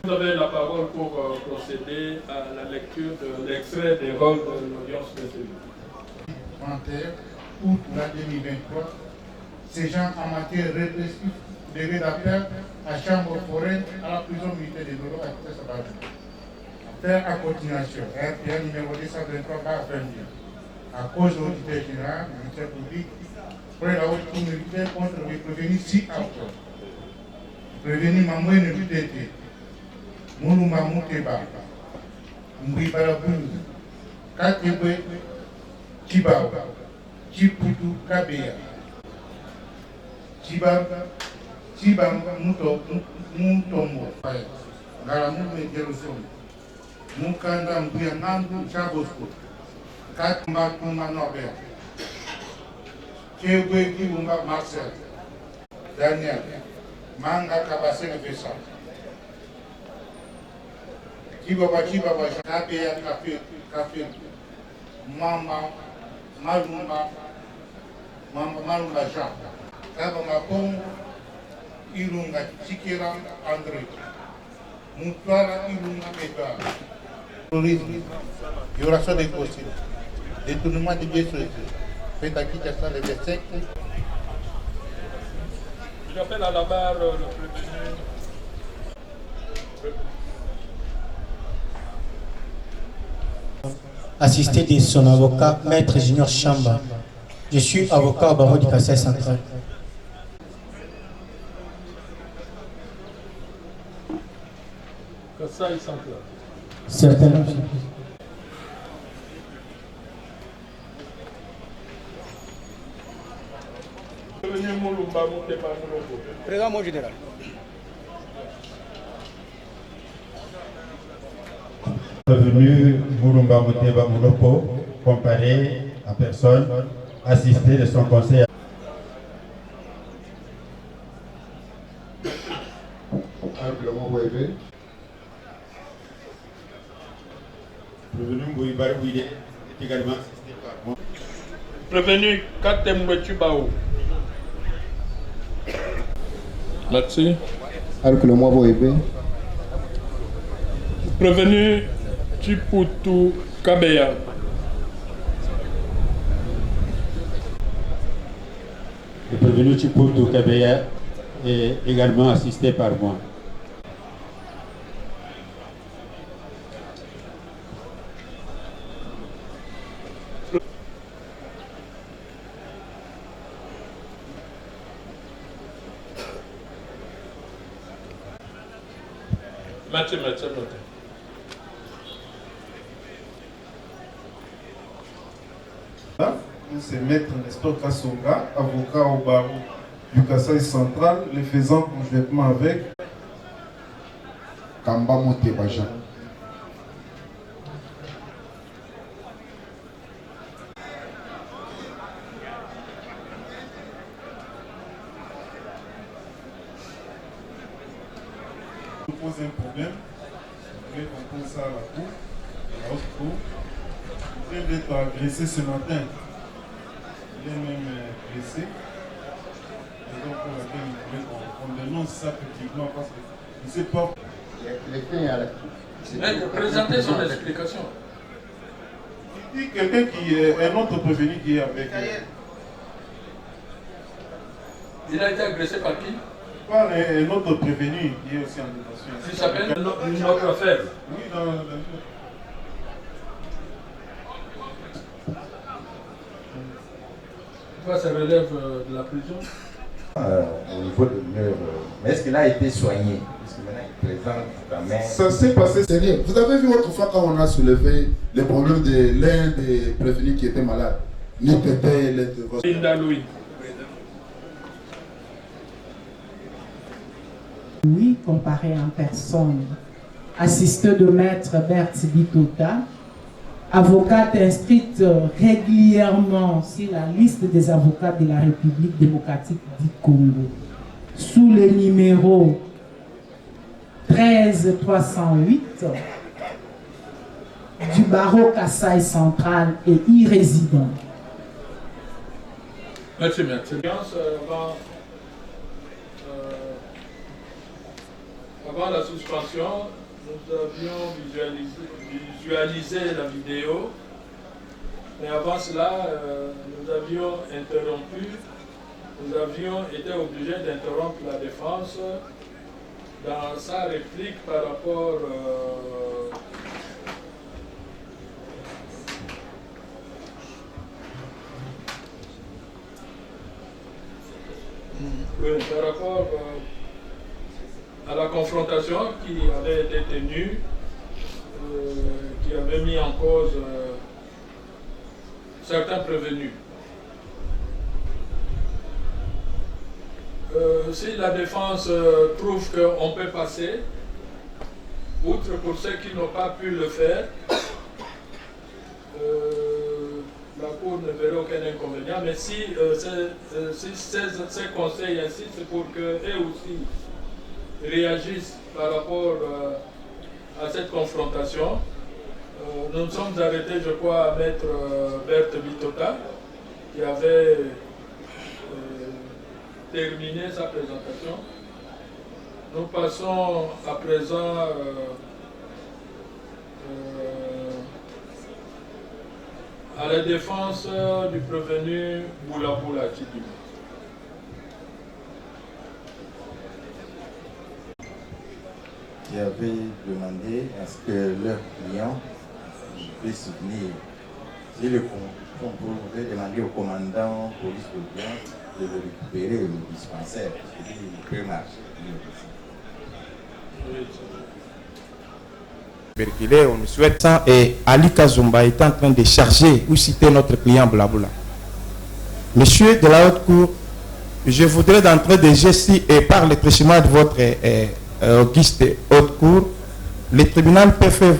Vous avez la parole pour procéder à la lecture de l'extrait des rôles de l'audience de celui. Août l'année 2023, ces gens en matière répressive devaient d'appel à chambre foraine à la prison militaire de Loro à Tessabatou. Faire à continuation, RPA numéro 223 à 21. À cause de l'auditeur général, le ministère public, pour la haute cour militaire contre le prévenu 6 octobre. Prévenu Mamoué ne plus été. Mounou Mamou Teba. Mbibara Bouni. Katebe Chibao. Chiputu Kabeya. Chiba Mutombo. Garamu Mejerusom. Mukanda Mbuya Nandu Chabosko. Katamba Kuma Nobel. Chegwe Kibumba Marcel. Daniel. Manga Kabasene Fesa. Chibaba Kabeya Kafe. Mama Malumba Jean. Kabamapong Irunga Chikira André. Mutwara Irunga Mega. Violation des possibles. Détournement de biens sociaux. Fait à qui ça les versets. J'appelle à la barre le prévenu. Assisté de son avocat, Maître Junior Chamba. Je suis avocat au barreau du Kassai central. Kassai central. Certainement. Président mon général. Revenu Moulumba Mouteba Moulopo, comparé à personne, assisté de son conseil. Revenu Mbouibari Bouide est également assisté par moi. Prévenu Katembe Chibao. Merci. Alors que le mois Boébé. Prévenu Chiputu Kabeya. Le prévenu Chiputu Kabeya est également assisté par moi. Mathieu. C'est Maître Nestor Kassonga, avocat au barreau du Kassai central, le faisant conjointement avec Kamba Moteba Jean. Nous pose un problème, je voulais qu'on pose ça à la cour, à la haute cour. Il vient d'être agressé ce matin. Il est même blessé. Et donc pour laquelle il voulait qu'on dénonce ça publiquement parce qu'il ne sait pas. Les faits à la cour. Présentez son explication. Il dit quelqu'un qui est un autre prévenu qui est avec lui. Il a été agressé par qui? Par un autre prévenu qui est aussi en détention. Il s'appelle une autre affaire. Oui, dans la Ça relève de la prison. Au niveau de mur, mais est-ce qu'il a été soigné? Est-ce que maintenant il présente quand même? Ça s'est passé sérieux. Vous avez vu autrefois quand on a soulevé les problèmes de l'un des prévenus qui était malade. N'était Linda Louis. Oui, comparé en personne. Assisté de maître Berthe Bitota, avocate inscrite régulièrement sur la liste des avocats de la République démocratique du Congo, sous le numéro 13308 du barreau Kassai central et y-résident. Merci. avant la suspension, nous avions visualisé la vidéo, mais avant cela, nous avions interrompu, nous avions été obligés d'interrompre la défense dans sa réplique par rapport à la confrontation qui avait été tenue, qui avait mis en cause certains prévenus. Si la défense trouve qu'on peut passer, outre pour ceux qui n'ont pas pu le faire, la Cour ne verrait aucun inconvénient, mais si ces conseils ainsi, c'est pour qu'eux aussi réagissent par rapport à cette confrontation. Nous nous sommes arrêtés, je crois, à Maître Berthe Bitota, qui avait terminé sa présentation. Nous passons à présent à la défense du prévenu Boulaboula Chidima. J'avais demandé à ce que leur client puisse venir. Si le pouvait demander au commandant police d'audience de le récupérer au dispensaire, parce qu'il peut marcher. On nous souhaite ça et Ali Kazumba est en train de charger ou citer notre client Boulaboula. Monsieur de la haute cour, je voudrais d'entrer de gesti et par le truchement de votre auguste haute cour, le tribunal peut faire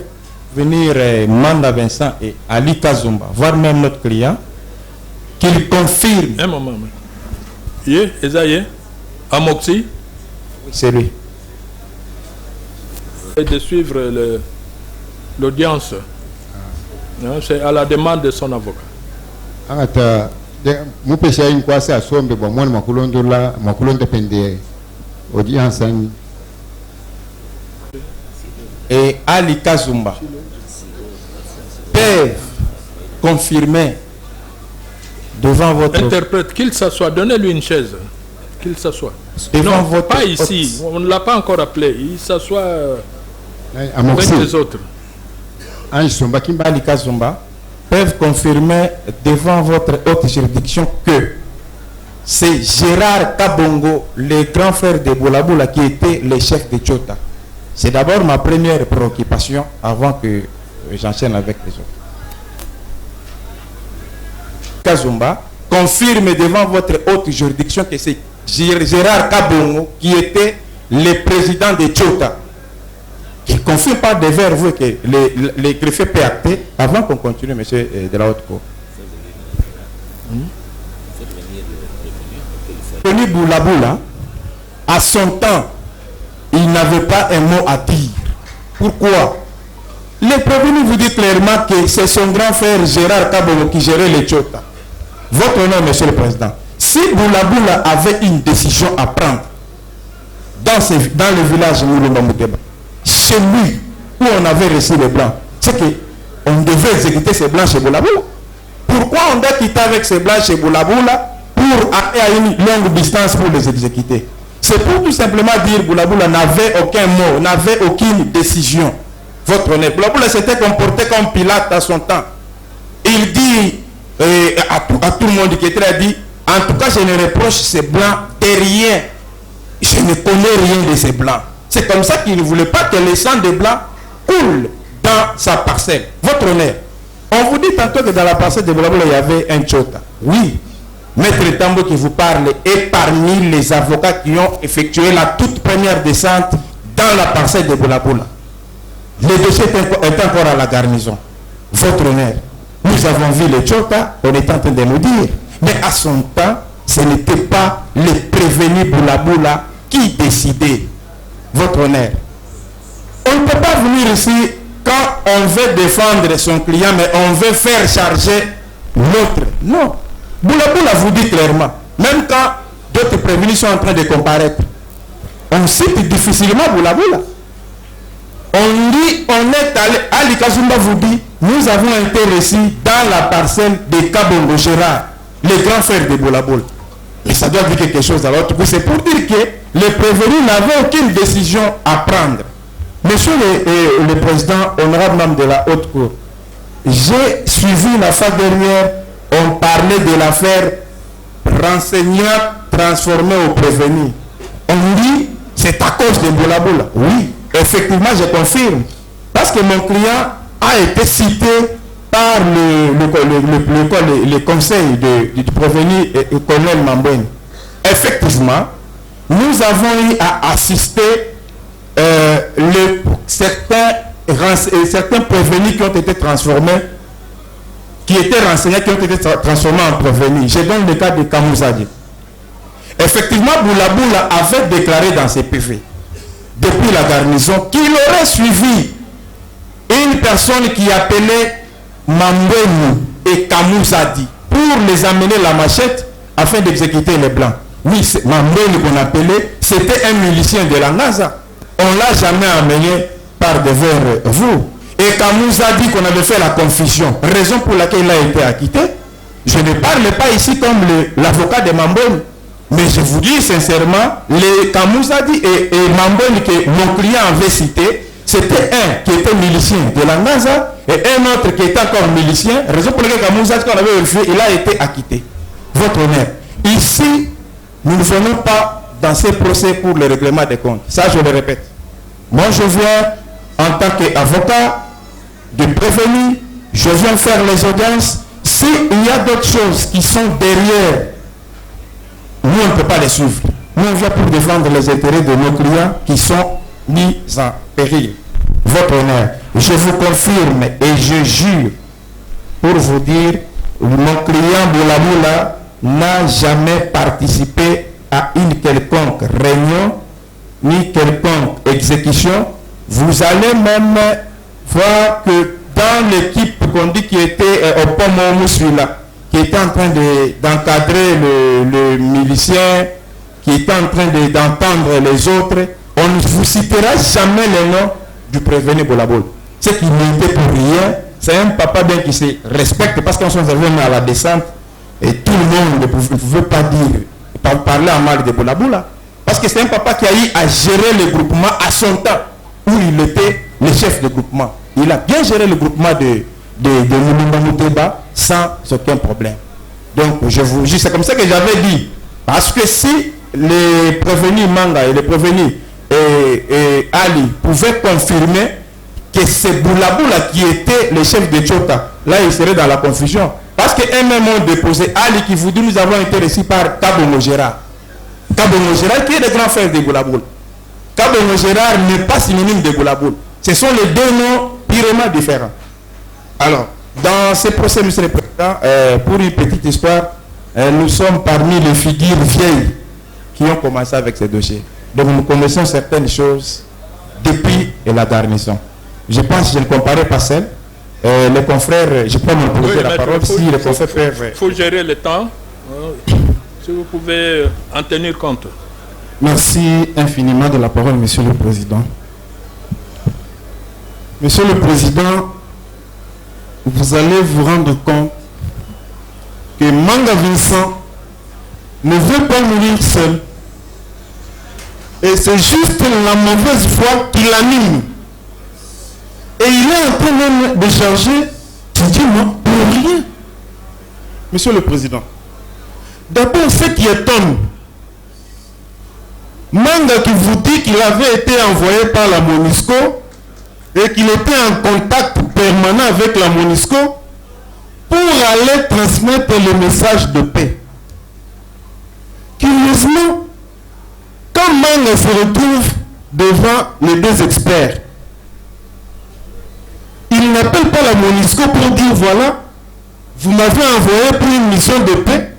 venir Manda Vincent et Ali Kazumba, voire même notre client, qu'il confirme. Un moment. Esaïe, Amoxi. Oui, c'est lui. Et de suivre l'audience. C'est à la demande de son avocat. Et Ali Kazumba peuvent confirmer devant votre... Interprète, qu'il s'assoie, donnez-lui une chaise. Qu'il s'assoie. Devant non, votre... pas ici, on ne l'a pas encore appelé. Il s'assoit avec les autres. Ali Kazumba peuvent confirmer devant votre haute juridiction que c'est Gérard Kabongo, le grand frère de Boulaboula, qui était le chef de Tchota. C'est d'abord ma première préoccupation avant que j'enchaîne avec les autres. Kazumba confirme devant votre haute juridiction que c'est Gérard Kabongo qui était le président de Tchota. Qui confirme par devers vous que les greffiers peut acter avant qu'on continue, monsieur de la haute cour. Tony Boulaboula, à son temps, il n'avait pas un mot à dire. Pourquoi? Les prévenus vous dit clairement que c'est son grand frère Gérard Kabongo qui gérait les Tchota. Votre nom, monsieur le président. Si Boulaboula avait une décision à prendre dans le village Moulumba Mouteba, chez lui où on avait reçu les blancs, c'est qu'on devait exécuter ces blancs chez Boulaboula. Pourquoi on doit quitter avec ces blancs chez Boulaboula pour aller à une longue distance pour les exécuter? C'est pour tout simplement dire Boulaboula n'avait aucun mot, n'avait aucune décision. Votre honneur. Boulaboula s'était comporté comme Pilate à son temps. Il dit à tout le monde qui était là, dit, en tout cas je ne reproche ces blancs de rien. Je ne connais rien de ces blancs. C'est comme ça qu'il ne voulait pas que le sang des blancs coule dans sa parcelle. Votre honneur. On vous dit tantôt que dans la parcelle de Boulaboula, il y avait un Tchota. Oui. Maître Tambo qui vous parle est parmi les avocats qui ont effectué la toute première descente dans la parcelle de Boulaboula. Le dossier est encore à la garnison. Votre honneur. Nous avons vu les Tchota, on est en train de nous dire. Mais à son temps, ce n'était pas les prévenus Boulaboula qui décidaient. Votre honneur. On ne peut pas venir ici quand on veut défendre son client, mais on veut faire charger l'autre. Non. Boulaboula vous dit clairement, même quand d'autres prévenus sont en train de comparaître, On cite difficilement Boula-Boula. On dit, on est allé, Ali Kazumba vous dit, nous avons été reçus dans la parcelle de Kabongo Gérard, les grands frères de Boula-Boula. Mais ça doit dire quelque chose à l'autre. C'est pour dire que les prévenus n'avaient aucune décision à prendre. Monsieur le président, honorable membre de la haute cour, j'ai suivi la fois dernière, on parlait de l'affaire renseignant transformé au prévenu. On dit, c'est à cause de Boula-Boula. Oui, effectivement, je confirme. Parce que mon client a été cité par le conseil du prévenu et colonel Mambouine. Effectivement, nous avons eu à assister certains prévenus qui ont été transformés, qui étaient renseignés, qui ont été transformés en prévenus. Je donne le cas de Kamouzadi. Effectivement, Boula-Boula avait déclaré dans ses PV, depuis la garnison, qu'il aurait suivi une personne qui appelait Mambouine et Kamouzadi pour les amener la machette afin d'exécuter les Blancs. Oui, Mambouine qu'on appelait, c'était un milicien de la NASA. On ne l'a jamais amené par devers vous. Et Kamouzadi qu'on avait fait la confusion, raison pour laquelle il a été acquitté. Je ne parle pas ici comme l'avocat de Mambouine, mais je vous dis sincèrement, les Kamouzadi et Mambouine que mon client avait cité, c'était un qui était milicien de la NASA et un autre qui était encore milicien, raison pour laquelle Kamouzadi qu'on avait vérifié, il a été acquitté. Votre honneur. Ici, nous ne venons pas dans ces procès pour le règlement des comptes. Ça, je le répète. Moi, je viens en tant qu'avocat de prévenu, je viens faire les audiences. S'il y a d'autres choses qui sont derrière, nous, on ne peut pas les suivre. Nous, on vient pour défendre les intérêts de nos clients qui sont mis en péril. Votre honneur, je vous confirme et je jure pour vous dire, mon client Boula-Boula n'a jamais participé à une quelconque réunion ni quelconque exécution. Vous allez même voir que dans l'équipe qu'on dit qui était au Pomo Moussoula, qui était en train d'encadrer le milicien, qui était en train d'entendre les autres, on ne vous citera jamais le nom du prévenu Boula-Boula. C'est qu'il n'était pour rien. C'est un papa bien qui se respecte parce qu'on s'en arrivé à la descente et tout le monde ne pouvait pas dire, parler en mal de Boula-Boula. Parce que c'est un papa qui a eu à gérer le groupement à son temps, où il était le chef de groupement. Il a bien géré le groupement de Moulumba Mouteba sans aucun problème. Donc, je vous dis, c'est comme ça que j'avais dit. Parce que si les prévenus Manga et les prévenus Ali pouvaient confirmer que c'est Boula-Boula qui était le chef de Tchota, là, il serait dans la confusion. Parce qu'un même ont déposé Ali qui vous dit, nous avons été reçus par Kabongo Gérard. Kabongo Gérard qui est le grand frère de Boula-Boula. Kabongo Gérard n'est pas synonyme de Boula-Boula. Ce sont les deux noms purement différents. Alors, dans ces procès, monsieur le président, pour une petite histoire, nous sommes parmi les figures vieilles qui ont commencé avec ces dossiers. Donc nous connaissons certaines choses depuis la garnison. Je pense que je ne comparais pas celle. Les confrères, je peux m'imposer la parole si les confrères peuvent. Il faut gérer le temps. Si vous pouvez en tenir compte. Merci infiniment de la parole, monsieur le président. Monsieur le président, vous allez vous rendre compte que Manga Vincent ne veut pas mourir seul. Et c'est juste la mauvaise foi qui l'anime. Et il est en train même de charger, tu dis moi, pour rien. Monsieur le président, d'abord ce qui étonne, Manga qui vous dit qu'il avait été envoyé par la MONUSCO et qu'il était en contact permanent avec la MONUSCO pour aller transmettre le message de paix. Curieusement, quand Manga se retrouve devant les deux experts, il n'appelle pas la MONUSCO pour dire voilà, vous m'avez envoyé pour une mission de paix,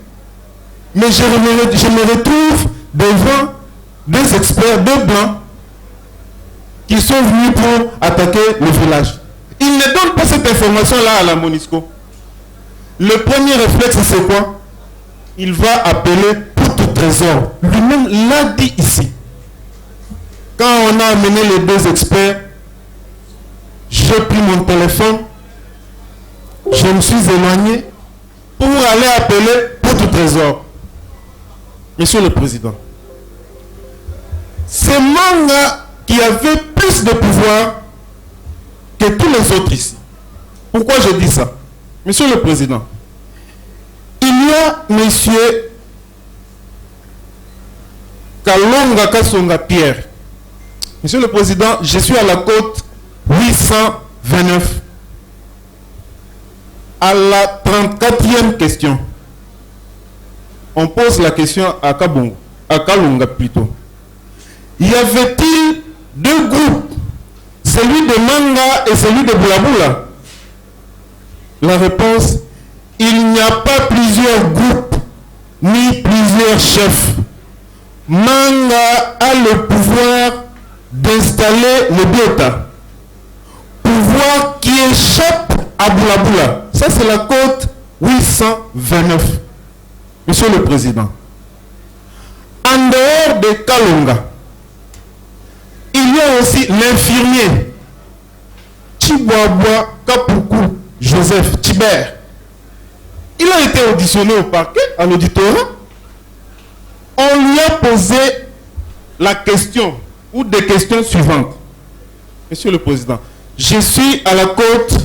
mais je me retrouve devant deux experts, deux blancs, qui sont venus pour attaquer le village. Il ne donne pas cette information-là à la MONUSCO. Le premier réflexe, c'est quoi? Il va appeler pour tout trésor. Lui-même l'a dit ici. quand on a amené les deux experts, j'ai pris mon téléphone, je me suis éloigné pour aller appeler Porte Trésor. Monsieur le Président, c'est Manga qui avait plus de pouvoir que tous les autres ici. Pourquoi je dis ça? Monsieur le Président, il y a monsieur Kalonga Kasonga Pierre. Monsieur le Président, je suis à la côte 829. À la 34e question, on pose la question à Kabongo, à Kalonga plutôt. Y avait-il deux groupes, celui de Manga et celui de Boulabula? La réponse, il n'y a pas plusieurs groupes ni plusieurs chefs. Manga a le pouvoir d'installer le Biota, pouvoir qui échappe à Boulabula. Ça, c'est la côte 829. Monsieur le Président, en dehors de Kalonga, il y a aussi l'infirmier Chiboabwa Kapoukou Joseph Thibert. Il a été auditionné au parquet, à l'auditorat. On lui a posé la question, ou des questions suivantes. Monsieur le Président, je suis à la côte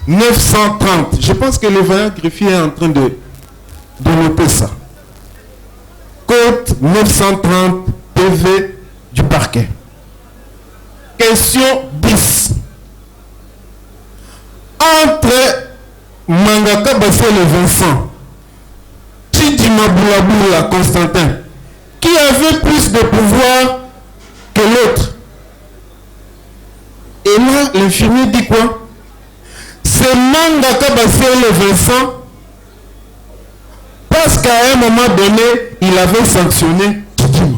930. Je pense que le vaillant greffier est en train de noter ça. Côte 930 PV du parquet. Question 10. Entre Mangaka Bassel et Vincent, Chidima Boulabula Constantin, qui avait plus de pouvoir que l'autre? Et là, l'infirmier dit quoi? C'est Mangaka Bassel et Vincent, parce qu'à un moment donné, il avait sanctionné Chidima.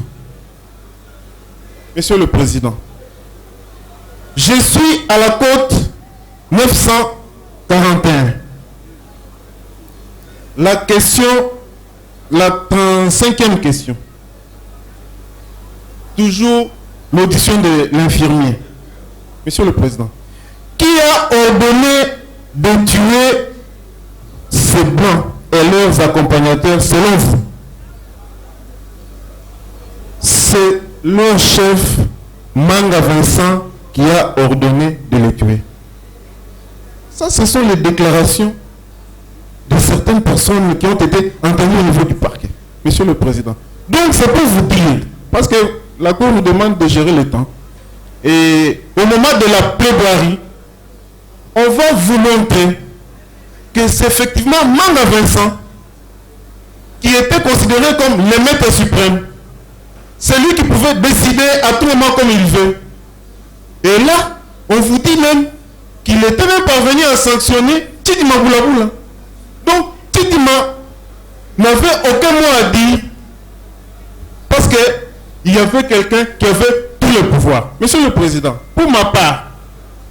Monsieur le Président, je suis à la côte 941. La question, la 35e question. Toujours l'audition de l'infirmier. Monsieur le Président, qui a ordonné de tuer ces blancs et leurs accompagnateurs selon vous? C'est leur chef Manga Vincent qui a ordonné de les tuer. Ça, ce sont les déclarations de certaines personnes qui ont été entendues au niveau du parquet. Monsieur le Président. Donc, c'est pour vous dire, parce que la Cour nous demande de gérer le temps. Et au moment de la plaidoirie, on va vous montrer que c'est effectivement Manga Vincent qui était considéré comme le maître suprême. C'est lui qui pouvait décider à tout moment comme il veut. Et là, on vous dit même qu'il était même parvenu à sanctionner Chidima Boulabula. Donc, Chidima n'avait aucun mot à dire parce qu'il y avait quelqu'un qui avait tout le pouvoir. Monsieur le Président, pour ma part,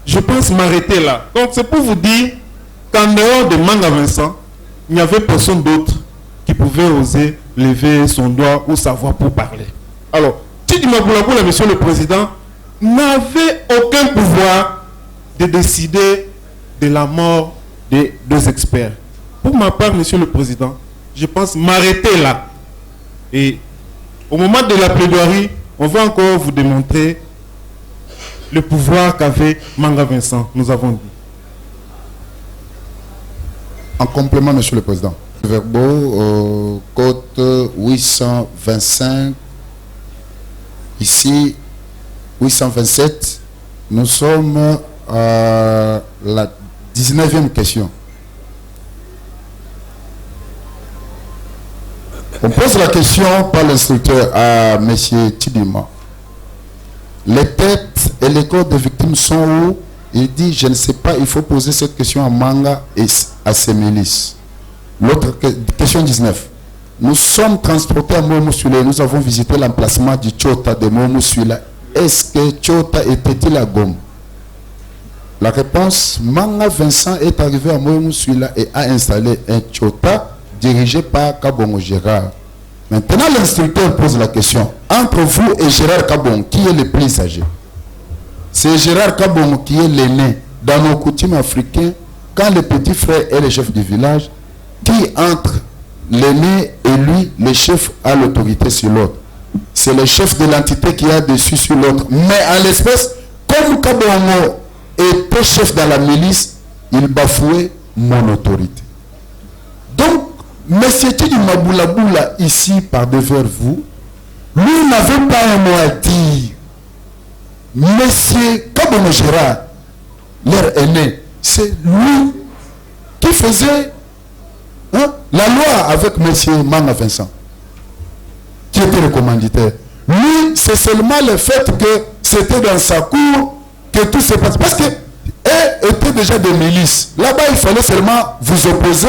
je pense m'arrêter là. Donc, c'est pour vous dire qu'en dehors de Manga Vincent, il n'y avait personne d'autre qui pouvait oser lever son doigt ou sa voix pour parler. Alors, Chidima Boulabula, Monsieur le Président, n'avait aucun pouvoir de décider de la mort des deux experts. Pour ma part, Monsieur le Président, je pense m'arrêter là. Et au moment de la plaidoirie, on va encore vous démontrer le pouvoir qu'avait Manga Vincent, nous avons dit. En complément, Monsieur le Président. Verbaux, côte 825, ici 827, nous sommes à la 19e question. On pose la question par l'instructeur à M. Chidima. Les têtes et les corps de victimes sont où? Il dit, je ne sais pas, il faut poser cette question à Manga et à ses milices. L'autre question 19. Nous sommes transportés à Momoussoula. Nous avons visité l'emplacement du Tchota de Momoussoula. Est-ce que Tchota était-il à Gom? La réponse, Manga Vincent est arrivé à Momoussoula et a installé un Tchota dirigé par Kabongo Gérard. Maintenant, l'instructeur pose la question. Entre vous et Gérard Kabon, qui est le plus âgé? C'est Gérard Kabon qui est l'aîné. Dans nos coutumes africaines, quand le petit frère est le chef du village, qui entre l'aîné et lui, le chef a l'autorité sur l'autre. C'est le chef de l'entité qui a dessus sur l'autre. Mais en l'espèce, comme Kabongo était chef dans la milice, il bafouait mon autorité. Donc, M. Tidi Maboulaboula, ici, par devers vous, lui n'avait pas un mot à dire. M. Kabongo Gérard, leur aîné, c'est lui qui faisait la loi avec M. Manga Vincent, qui était le commanditaire. Lui, c'est seulement le fait que c'était dans sa cour que tout se passe. Parce que étaient déjà des milices. Là-bas, il fallait seulement vous opposer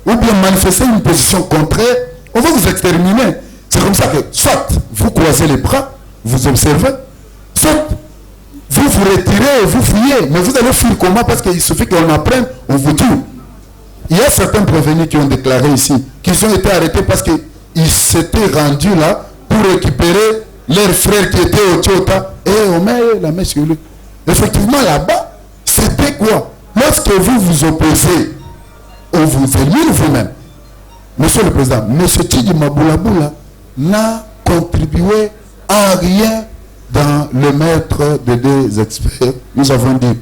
ou bien manifester une position contraire. On va vous exterminer. C'est comme ça que soit vous croisez les bras, vous observez, soit vous vous retirez et vous fuyez. Mais vous allez fuir comment? Parce qu'il suffit qu'on apprenne, on vous tue. Il y a certains prévenus qui ont déclaré ici qu'ils ont été arrêtés parce qu'ils s'étaient rendus là pour récupérer leurs frères qui étaient au Tchota et on met la main sur lui. Effectivement, là-bas, c'était quoi? Lorsque vous vous opposez, on vous élimine vous-même. Monsieur le Président, M. Tidi Maboulaboula n'a contribué à rien dans le maître des deux experts. Nous avons dit,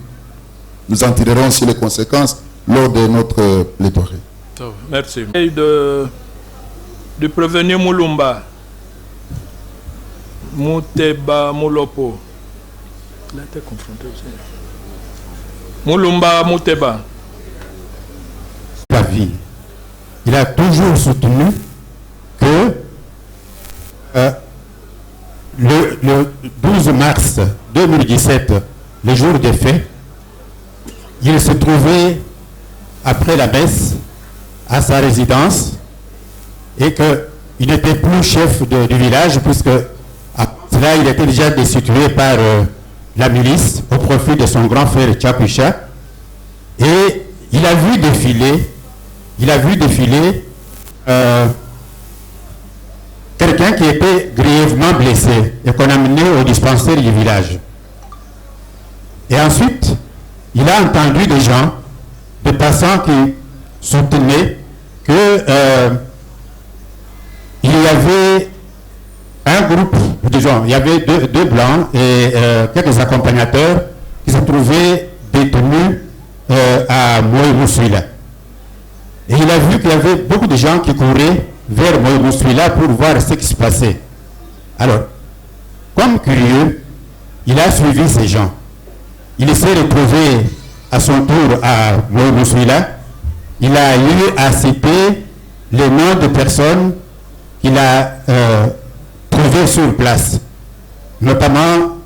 nous en tirerons aussi les conséquences lors de notre plaidoirie. Merci. Et du prévenu Moulumba, Mouteba Moulopo. Il a été confronté aussi. Moulumba Mouteba. Sa vie. Il a toujours soutenu que le 12 mars 2017, le jour des faits, il se trouvait après la messe à sa résidence et qu'il n'était plus chef du village puisque après cela il était déjà destitué par la milice au profit de son grand frère Tchapucha et il a vu défiler quelqu'un qui était grièvement blessé et qu'on a mené au dispensaire du village. Et ensuite, il a entendu des gens, des passants qui soutenaient que il y avait un groupe de gens, il y avait deux blancs et quelques accompagnateurs qui se trouvaient détenus à Moïmoussuila. Et il a vu qu'il y avait beaucoup de gens qui couraient vers Moïmoussuila pour voir ce qui se passait. Alors, comme curieux, il a suivi ces gens. Il s'est retrouvé à son tour à Moïmoussuila. Il a eu à citer les noms de personnes qu'il a trouvées sur place, notamment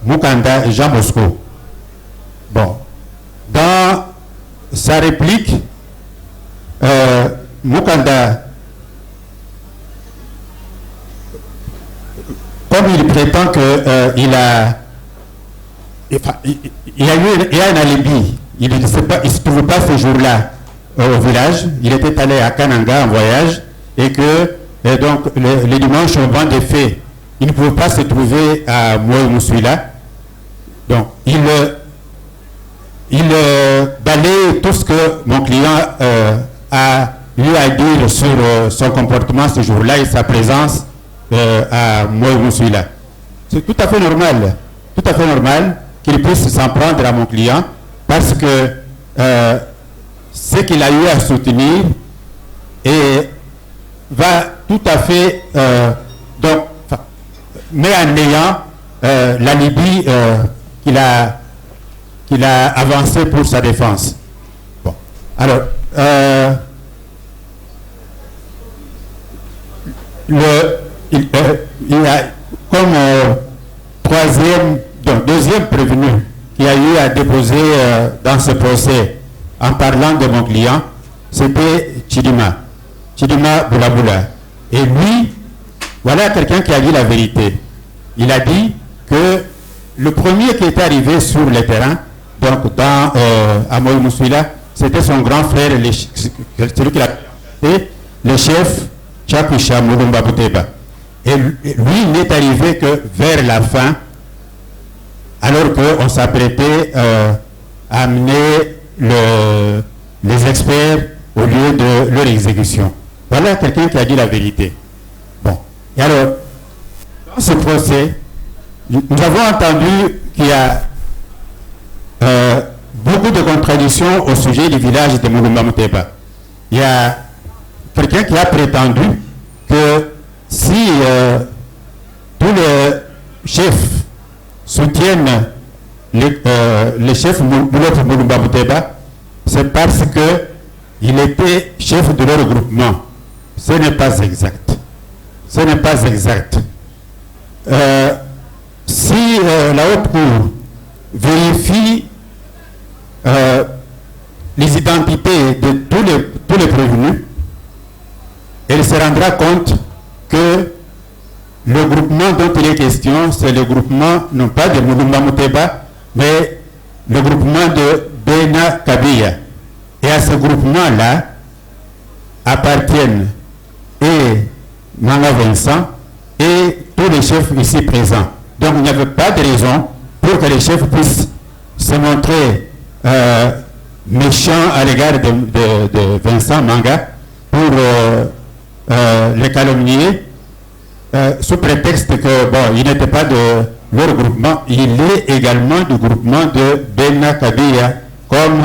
Mukanda et Jean Bosco. Bon, dans sa réplique, Mukanda, comme il prétend qu'il a un alibi, il ne se trouvait pas ce jour-là au village, il était allé à Kananga en voyage et que donc le dimanche au vent des faits, il ne pouvait pas se trouver à Moïmoussuila. Donc il balaye tout ce que mon client a eu à dire sur son comportement ce jour-là et sa présence à Moïmoussuila. C'est tout à fait normal qu'il puisse s'en prendre à mon client parce que ce qu'il a eu à soutenir et va tout à fait mais en ayant l'alibi qu'il a avancé pour sa défense. Bon. Alors, il y a comme deuxième prévenu qui a eu à déposer dans ce procès en parlant de mon client, c'était Chidima Boulaboula. Et lui, voilà quelqu'un qui a dit la vérité. Il a dit que le premier qui est arrivé sur le terrain, donc à Moïmoussuila, c'était son grand frère, celui qui l'a appelé le chef Tchapoucha Moulumba Bouteba. Et lui n'est arrivé que vers la fin, alors qu'on s'apprêtait à amener les experts au lieu de leur exécution. Voilà quelqu'un qui a dit la vérité. Bon. Et alors, dans ce procès, nous avons entendu qu'il y a beaucoup de contradictions au sujet du village de Moulumba Bouteba. Il y a quelqu'un qui a prétendu que si tous les chefs soutiennent le chef Moulumba Bouteba, c'est parce qu'il était chef de leur groupement. Ce n'est pas exact. Ce n'est pas exact. Si la haute cour vérifie les identités de tous les prévenus, elle se rendra compte que le groupement dont il est question, c'est le groupement, non pas de Moulumba Bouteba, mais le groupement de Bena Kabia. Et à ce groupement-là appartiennent et Manga Vincent et tous les chefs ici présents. Donc il n'y avait pas de raison pour que les chefs puissent se montrer méchants à l'égard de Vincent Manga pour les calomnier sous prétexte que bon, il n'était pas de leur groupement, il est également du groupement de Bena Kabia comme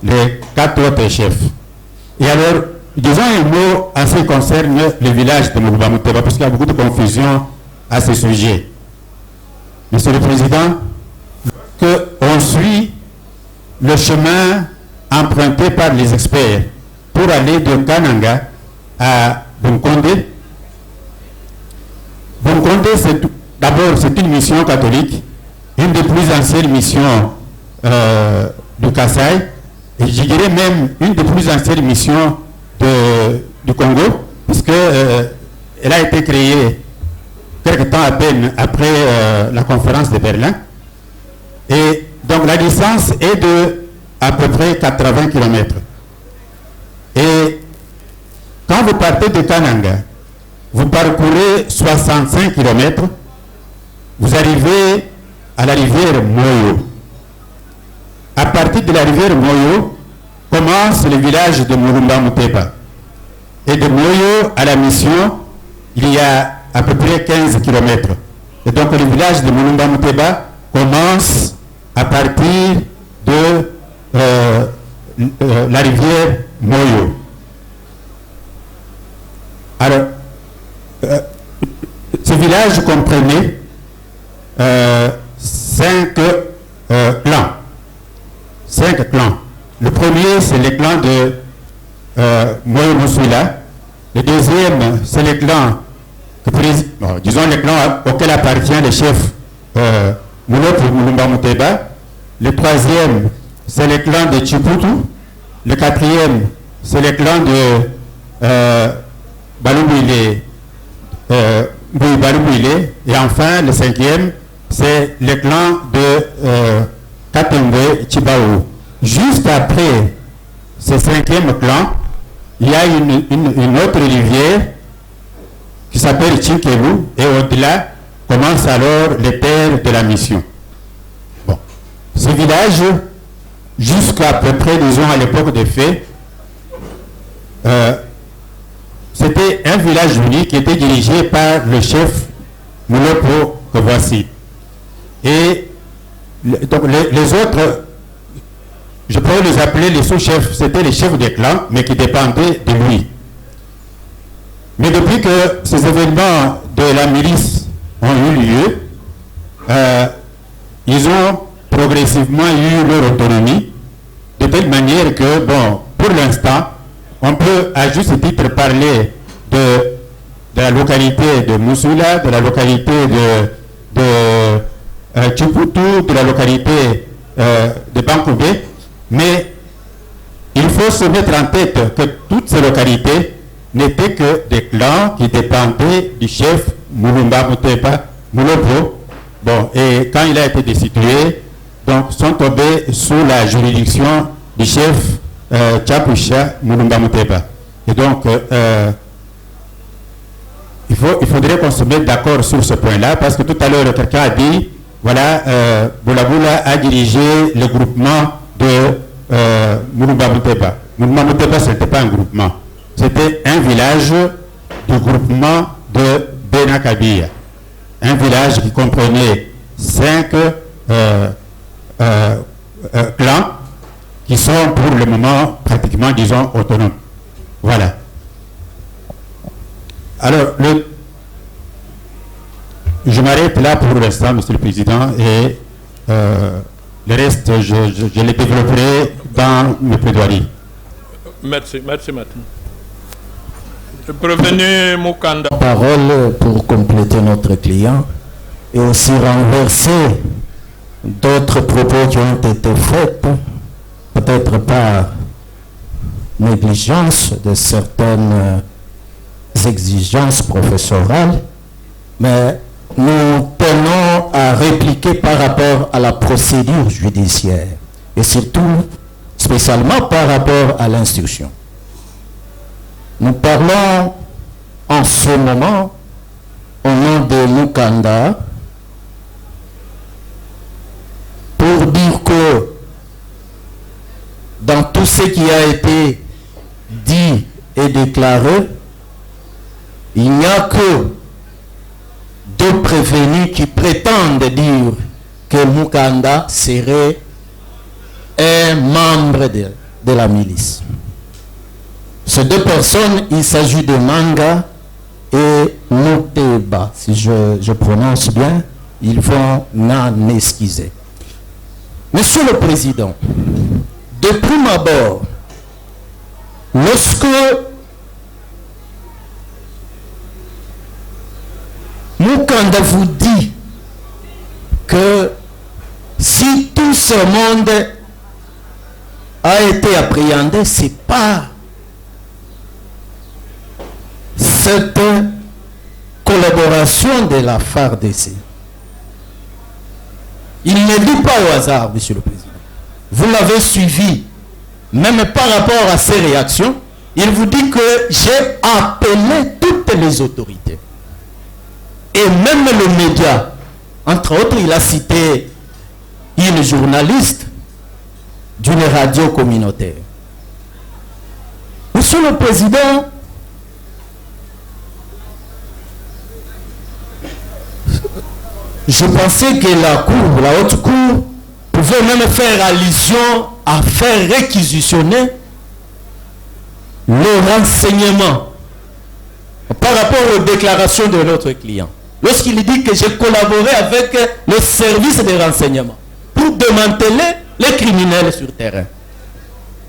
les 4 autres chefs. Et alors, disons un mot en ce qui concerne le village de Moulumba Bouteba, parce qu'il y a beaucoup de confusion à ce sujet. Monsieur le Président, qu'on suit le chemin emprunté par les experts pour aller de Kananga à Bunkonde. Bunkonde, d'abord, c'est une mission catholique, une des plus anciennes missions du Kasaï, et je dirais même une des plus anciennes missions du Congo, puisque elle a été créée quelque temps à peine après la conférence de Berlin. Et donc la distance est de à peu près 80 km. Et quand vous partez de Kananga, vous parcourez 65 km, vous arrivez à la rivière Moyo. À partir de la rivière Moyo, commence le village de Moulumba Bouteba. Et de Moyo à la mission, il y a à peu près 15 km. Et donc le village de Moulumba Bouteba commence à partir de la rivière Moyo. Alors, ce village comprenait 5 clans. 5 clans. Le premier, c'est le clan de Moyo Moussouila. Le deuxième, c'est le clan, disons le clan auquel appartient le chef Moulumba Bouteba. Le troisième, c'est le clan de Chiputu. Le quatrième, c'est le clan de Baloubouilé. Et enfin, le cinquième, c'est le clan de Katengwe Chibao. Juste après ce 5e clan, il y a une autre rivière qui s'appelle Chinkelu, et au-delà commence alors les terres de la mission. Bon. Ce village, jusqu'à peu près, disons, à l'époque des faits, c'était un village unique qui était dirigé par le chef Moulopo que voici. Et donc les autres, je pourrais les appeler les sous-chefs, c'était les chefs des clans, mais qui dépendaient de lui. Mais depuis que ces événements de la milice ont eu lieu, ils ont progressivement eu leur autonomie, de telle manière que, bon, pour l'instant, on peut à juste titre parler de la localité de Moussula, de la localité de Chiputu, de la localité de Bankoubé, mais il faut se mettre en tête que toutes ces localités n'étaient que des clans qui dépendaient du chef Moulumba Bouteba, Moulopo. Bon, et quand il a été destitué, donc sont tombés sous la juridiction du chef Tchapoucha Moulumba Bouteba. Et donc, faudrait qu'on se mette d'accord sur ce point-là, parce que tout à l'heure, quelqu'un a dit, voilà, Boulaboula a dirigé le groupement de Mourouba Mouteba. Mourouba Mouteba, ce n'était pas un groupement, c'était un village du groupement de Benakabia. Un village qui comprenait 5 clans qui sont pour le moment pratiquement, disons, autonomes. Voilà. Alors, je m'arrête là pour l'instant, Monsieur le Président, et le reste, je les développerai dans mes plaidoiries. Merci, Martin. Le prévenu Moukanda. Parole pour compléter notre client et aussi renverser d'autres propos qui ont été faits, peut-être par négligence de certaines exigences professorales, mais nous tenons à répliquer par rapport à la procédure judiciaire et surtout, spécialement par rapport à l'instruction. Nous parlons en ce moment au nom de Moukanda pour dire que dans tout ce qui a été dit et déclaré, il n'y a que 2 prévenus qui prétendent dire que Moukanda serait un membre de la milice. Ces 2 personnes, il s'agit de Manga et Mouteba. Si je prononce bien, ils vont m'en excuser. Monsieur le Président, de prime abord, lorsque Moukanda vous dit que si tout ce monde a été appréhendé, c'est pas cette collaboration de la FARDC. Il ne dit pas au hasard, Monsieur le Président. Vous l'avez suivi, même par rapport à ses réactions, il vous dit que j'ai appelé toutes les autorités. Et même le média, entre autres, il a cité une journaliste d'une radio communautaire. Monsieur le Président, je pensais que la haute cour pouvait même faire allusion à faire réquisitionner le renseignement par rapport aux déclarations de notre client. Lorsqu'il dit que j'ai collaboré avec le service de renseignement pour démanteler les criminels sur terrain.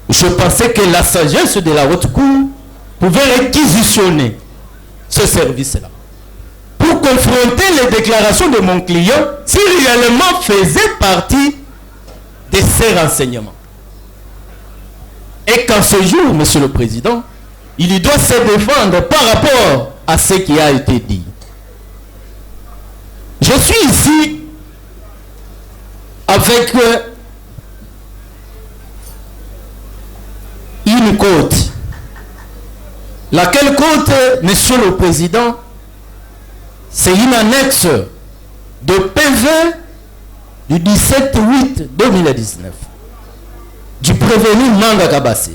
Je pensais que la sagesse de la haute cour pouvait réquisitionner ce service-là pour confronter les déclarations de mon client s'il réellement faisait partie de ces renseignements. Et qu'en ce jour, Monsieur le Président, il doit se défendre par rapport à ce qui a été dit. Je suis ici avec une côte. Laquelle côte, Monsieur le Président, c'est une annexe de PV du 17/8/2019 du prévenu Manga Kabase.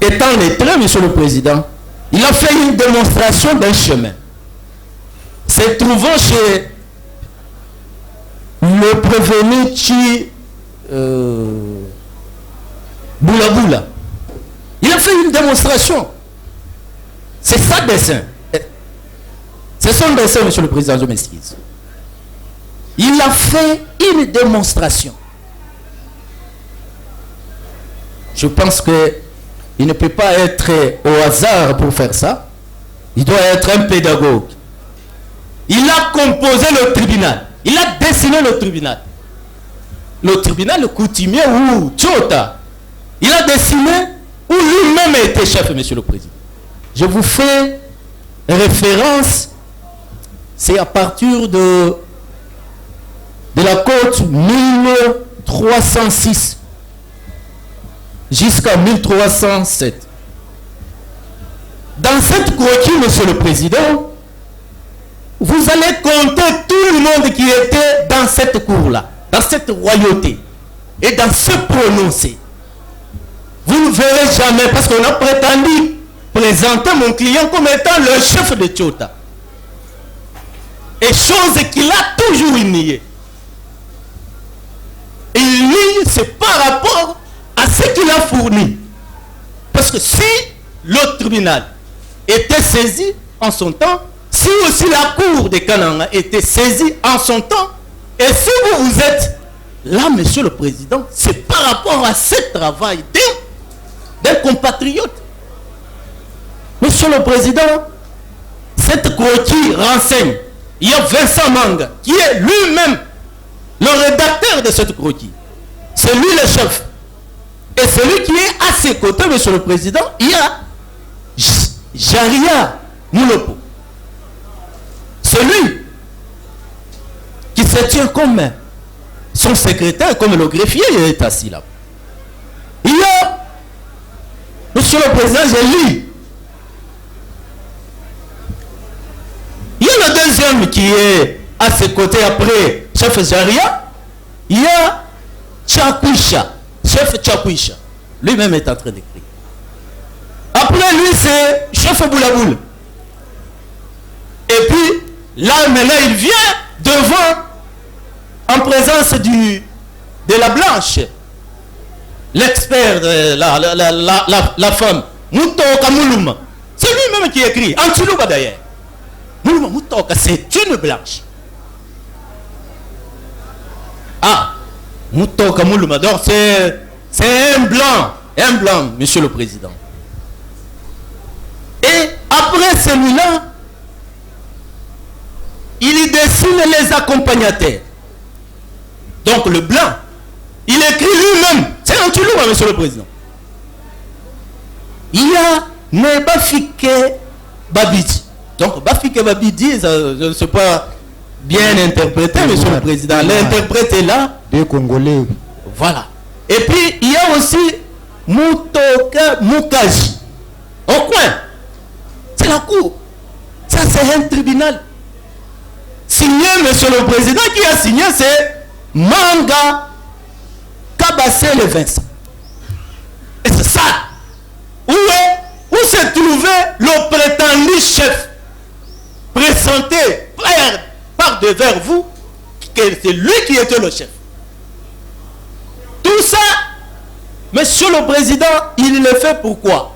Étant lettré, Monsieur le Président, il a fait une démonstration d'un chemin. Se trouvant chez le prévenu Chi Boulaboula, il a fait une démonstration. C'est ça dessin. C'est son dessin, Monsieur le Président, je m'excuse. Il a fait une démonstration. Je pense que il ne peut pas être au hasard pour faire ça. Il doit être un pédagogue. Il a composé le tribunal. Il a dessiné le tribunal. Le tribunal coutumier ou Tchota. Il a dessiné où lui-même était chef, Monsieur le Président. Je vous fais référence. C'est à partir de la côte 1306 jusqu'à 1307. dans cette croquis, Monsieur le Président, vous allez compter tout le monde qui était dans cette cour-là, dans cette royauté, et dans ce prononcé. Vous ne verrez jamais, parce qu'on a prétendu présenter mon client comme étant le chef de Tchota. Et chose qu'il a toujours nié. Il nie, c'est par rapport à ce qu'il a fourni. Parce que si le tribunal était saisi en son temps, si aussi la cour de Kananga était saisie en son temps, et si vous êtes là, Monsieur le Président, c'est par rapport à ce travail d'un compatriote. Monsieur le Président, cette croquis renseigne. Il y a Vincent Manga, qui est lui-même le rédacteur de cette croquis. C'est lui le chef. Et celui qui est à ses côtés, Monsieur le Président, il y a Jaria Moulopo. Celui qui se tient comme son secrétaire, comme le greffier, il est assis là. Il y a, Monsieur le Président, j'ai lu. Il y a le deuxième qui est à ses côtés après chef Jaria. Il y a Tchakouisha, chef Tchakouisha. Lui-même est en train d'écrire. Après lui, c'est chef Boulaboul. Et puis, là, maintenant, il vient devant, en présence de la Blanche, l'expert, la femme, Moutoka Moulouma. C'est lui-même qui écrit, en Chilouba d'ailleurs. Moulouma Moutoka, c'est une Blanche. Ah, Moutoka Moulouma, donc c'est un blanc, Monsieur le Président. Et après celui-là, il y dessine les accompagnateurs. Donc le blanc, il écrit lui-même. C'est un Toulouse, Monsieur le Président. Il y a Nebafike Babidi. Donc Bafike Babidi, je ne sais pas bien interpréter, Monsieur le Président. L'interprète est là. Des Congolais. Voilà. Et puis il y a aussi Moutoka Moukaji. Au coin. C'est la cour. Ça c'est un tribunal. Signé, Monsieur le Président, qui a signé, c'est Manga Kabassé le Vincent. Et c'est ça. Où se trouvait le prétendu chef présenté par devers vous, que c'est lui qui était le chef. Tout ça, Monsieur le Président, il le fait pourquoi?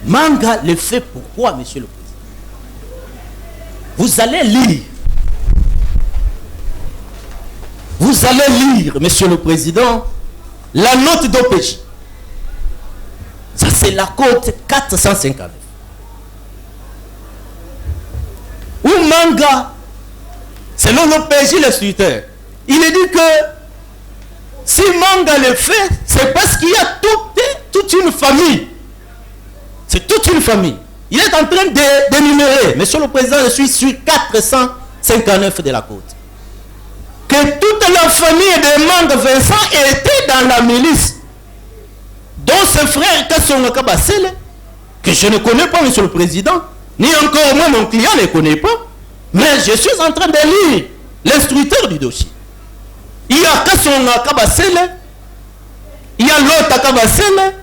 Manga le fait pourquoi, Monsieur le Président? Vous allez lire. Vous allez lire, Monsieur le Président, la note d'OPJ. Ça, c'est la cote 459. Où Manga, selon l'OPJ, le suiteur, il est dit que si Manga le fait, c'est parce qu'il y a toute une famille. C'est toute une famille. Il est en train d'énumérer, Monsieur le Président, je suis sur 459 de la côte, que toute la famille de Manga Vincent était dans la milice, dont ce frère Kassonga Kabasele, que je ne connais pas, Monsieur le Président, ni encore moi, mon client ne connaît pas, mais je suis en train de lire l'instructeur du dossier. Il y a Kassonga Kabasele, il y a l'autre Kabasele,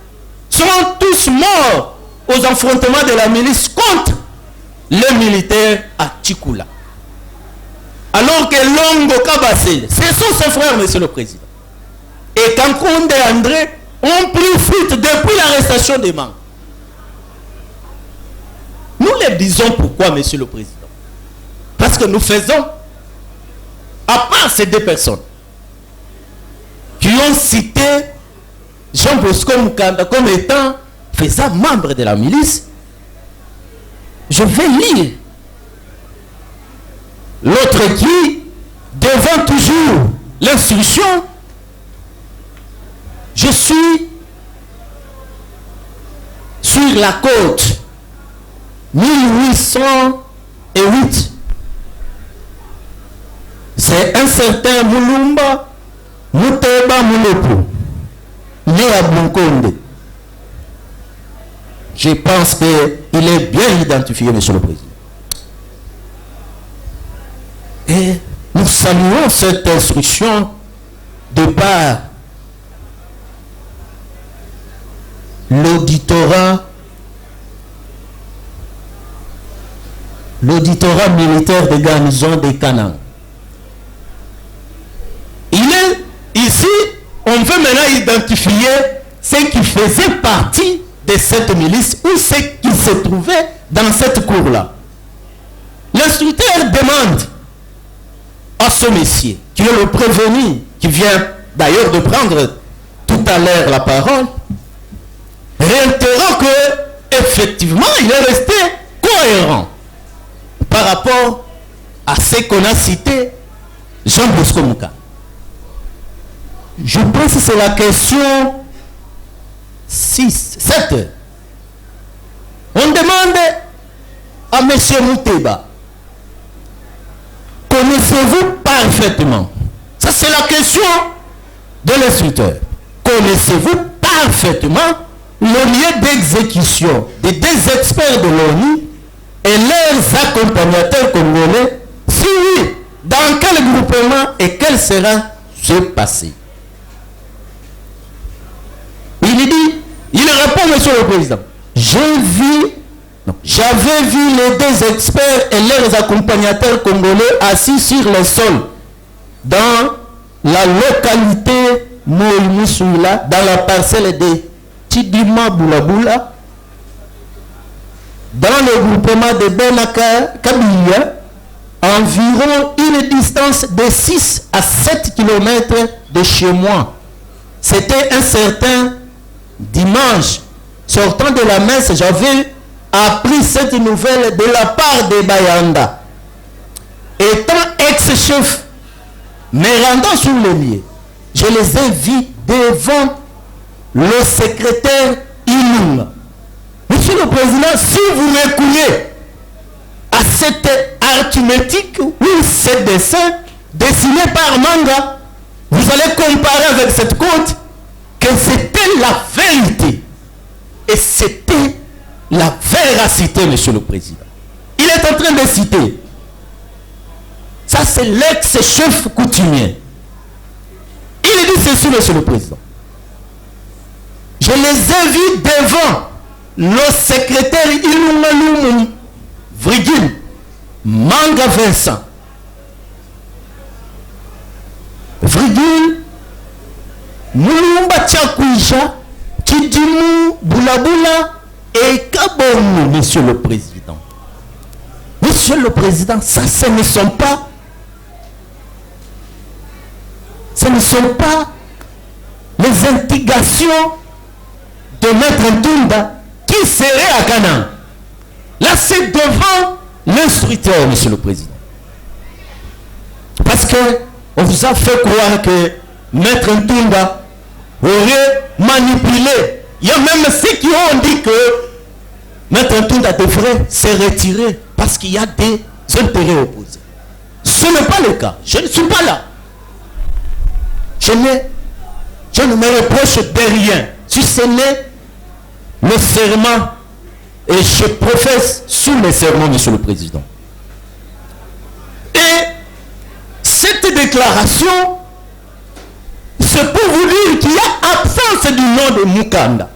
sont tous morts aux affrontements de la milice contre les militaires à Tchikoula. Alors que Longo Kabasele, ce sont ses frères, Monsieur le Président. Et Kankonde et André ont pris fuite depuis l'arrestation des membres. Nous les disons pourquoi, Monsieur le Président? Parce que nous faisons, à part ces deux personnes qui ont cité Jean Bosco Mukanda comme étant faisant membre de la milice, je vais lire l'autre qui, devant toujours l'instruction, je suis sur la côte 1808. C'est un certain Moulumba Mouteba Moulopo, né à Bunkonde. Je pense qu'il est bien identifié, Monsieur le Président. Et nous saluons cette instruction de par l'auditorat militaire de garnison de Canaan. Il est ici, on veut maintenant identifier ce qui faisait partie de cette milice ou ce qui se trouvait dans cette cour-là. L'instructeur demande à ce monsieur, qui est le prévenu, qui vient d'ailleurs de prendre tout à l'heure la parole, réitérant que effectivement il est resté cohérent par rapport à ce qu'on a cité Jean Bosco Mouka. Je pense que c'est la question 7. On demande à M. Mouteba, connaissez-vous parfaitement? Ça c'est la question de l'instructeur. Connaissez-vous parfaitement le lieu d'exécution des 2 experts de l'ONU et leurs accompagnateurs congolais? Si oui, dans quel groupement et quel sera ce passé? Il répond, Monsieur le Président, j'avais vu les 2 experts et leurs accompagnateurs congolais assis sur le sol dans la localité Moïmousoula, dans la parcelle de Tidima Boulabula, dans le groupement de Benaka Kabiya, environ une distance de 6 à 7 km de chez moi. C'était un certain dimanche. Sortant de la messe, j'avais appris cette nouvelle de la part de Bayanda. Étant ex-chef, me rendant sur le lieu, je les ai vus devant le secrétaire Ilunga. Monsieur le Président, si vous reculez à cette arithmétique ou ce dessin dessiné par Manga, vous allez comparer avec cette côte que c'était la vérité. Et c'était la véracité, Monsieur le Président. Il est en train de citer. Ça, c'est l'ex-chef coutumier. Il dit ceci, Monsieur le Président. Je les ai vus devant le secrétaire Ilunga Vrigil Manga Vincent. Vrigil Moulumba Tchakuisha Kidimu Boulabula et Kabon, Monsieur le Président. Monsieur le Président, ça, ce ne sont pas les instigations de Maître Ntunda qui serait à Canaan. Là, c'est devant l'instructeur, Monsieur le Président. Parce que on vous a fait croire que Maître Ntunda aurait manipulé. Il y a même ceux qui ont dit que Maître Ntunda devrait se retirer parce qu'il y a des intérêts opposés. Ce n'est pas le cas. Je ne suis pas là. Je ne me reproche de rien. Si ce n'est le serment, et je professe sous le serment, Monsieur le Président. Et cette déclaration, c'est pour vous dire qu'il y a absence du nom de Mukanda.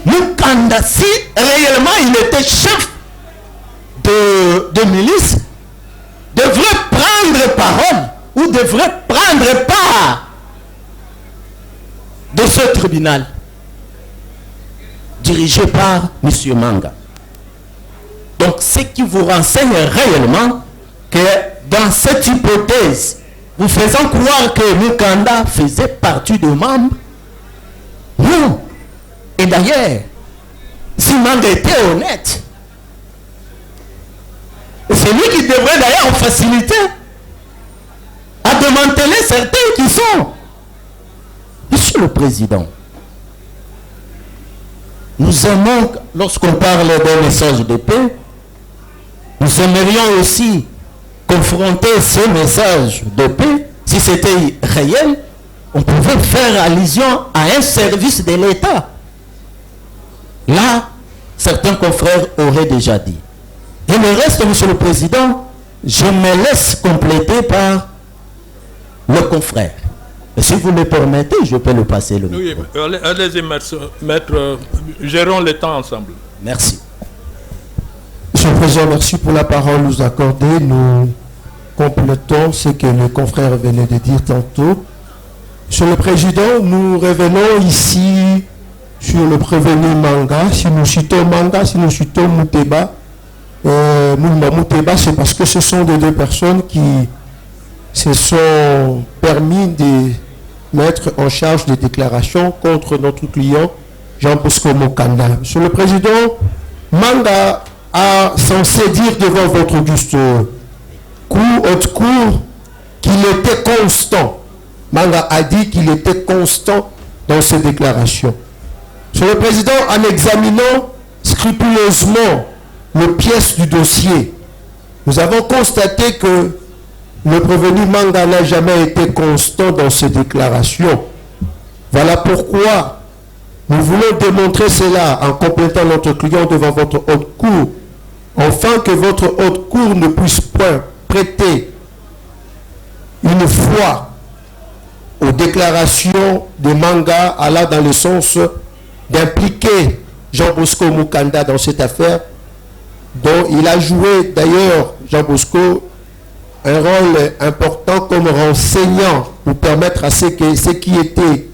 Mukanda, si réellement il était chef de milice, devrait prendre parole ou devrait prendre part de ce tribunal dirigé par M. Manga. Donc, ce qui vous renseigne réellement que dans cette hypothèse, vous faisant croire que Mukanda faisait partie des membres, non. Et d'ailleurs, si Manga était honnête, c'est lui qui devrait d'ailleurs faciliter à démanteler certains qui sont. Monsieur le Président, nous aimons, lorsqu'on parle d'un message de paix, nous aimerions aussi confronter ce message de paix. Si c'était réel, on pouvait faire allusion à un service de l'État Là, certains confrères auraient déjà dit. Et le reste, Monsieur le Président, je me laisse compléter par le confrère. Et si vous me permettez, je peux le passer le micro. Oui, allez-y, maître, gérons le temps ensemble. Merci. Monsieur le Président, merci pour la parole nous accorder. Nous complétons ce que le confrère venait de dire tantôt. Monsieur le Président, nous revenons ici sur le prévenu Manga. Si nous citons Manga, si nous citons Mouteba, Mouteba, c'est parce que ce sont des deux personnes qui se sont permis de mettre en charge des déclarations contre notre client Jean Bosco Mokanda. Monsieur le Président, Manga a censé dire devant votre auguste haute cour qu'il était constant. Manga a dit qu'il était constant dans ses déclarations. Monsieur le Président, en examinant scrupuleusement les pièces du dossier, nous avons constaté que le prévenu Manga n'a jamais été constant dans ses déclarations. Voilà pourquoi nous voulons démontrer cela en complétant notre client devant votre haute cour, afin que votre haute cour ne puisse point prêter une foi aux déclarations de Manga allant dans le sens d'impliquer Jean Bosco Mokanda dans cette affaire, dont il a joué d'ailleurs, Jean Bosco, un rôle important comme renseignant pour permettre à ce qui était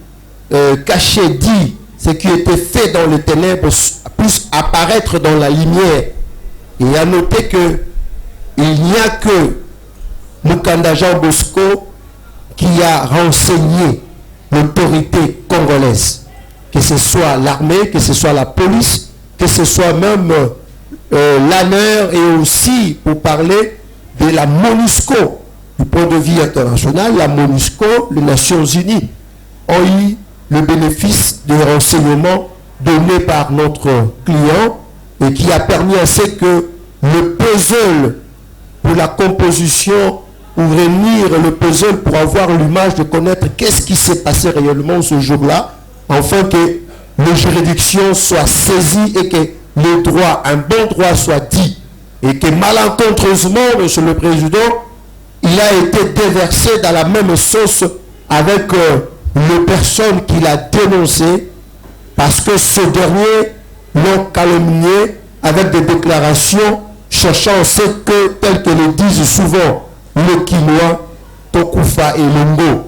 caché, dit, ce qui était fait dans les ténèbres puisse apparaître dans la lumière. Et à noter que il n'y a que Mokanda Jean Bosco qui a renseigné l'autorité congolaise, que ce soit l'armée, que ce soit la police, que ce soit même l'ANER, et aussi pour parler de la MONUSCO. Du point de vue international, la MONUSCO, les Nations Unies, ont eu le bénéfice des renseignements donnés par notre client et qui a permis à ce que le puzzle pour la composition ou réunir le puzzle pour avoir l'image de connaître qu'est-ce qui s'est passé réellement ce jour-là, afin que les juridictions soient saisies et que le droit, un bon droit soit dit. Et que malencontreusement, Monsieur le Président, il a été déversé dans la même sauce avec les personnes qu'il a dénoncées, parce que ce dernier l'ont calomnié avec des déclarations cherchant ce que, tel que le disent souvent le Kinois, Tokufa et Lungo.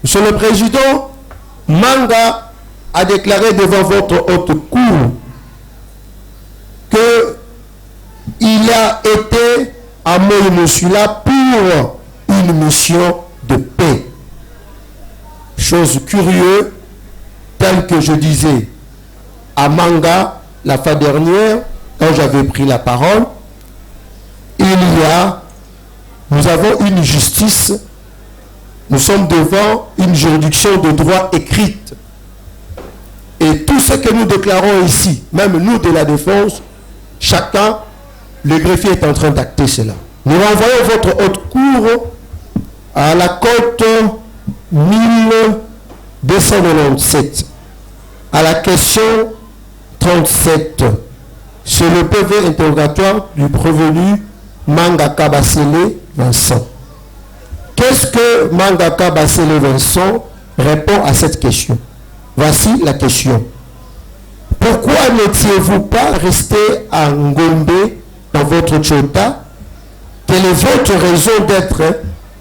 Monsieur le Président, Manga a déclaré devant votre haute cour que il a été à Moïmosula pour une mission de paix. Chose curieuse, telle que je disais à Manga la fois dernière, quand j'avais pris la parole, nous avons une justice, nous sommes devant une juridiction de droit écrite. Et tout ce que nous déclarons ici, même nous de la défense, chacun, le greffier est en train d'acter cela. Nous renvoyons votre haute cour à la cote 1297, à la question 37, sur le PV interrogatoire du prévenu Mangaka Basele Vincent. Qu'est-ce que Mangaka Basele Vincent répond à cette question? Voici la question. Pourquoi n'étiez-vous pas resté à Ngombe dans votre Tchota? Quelle est votre raison d'être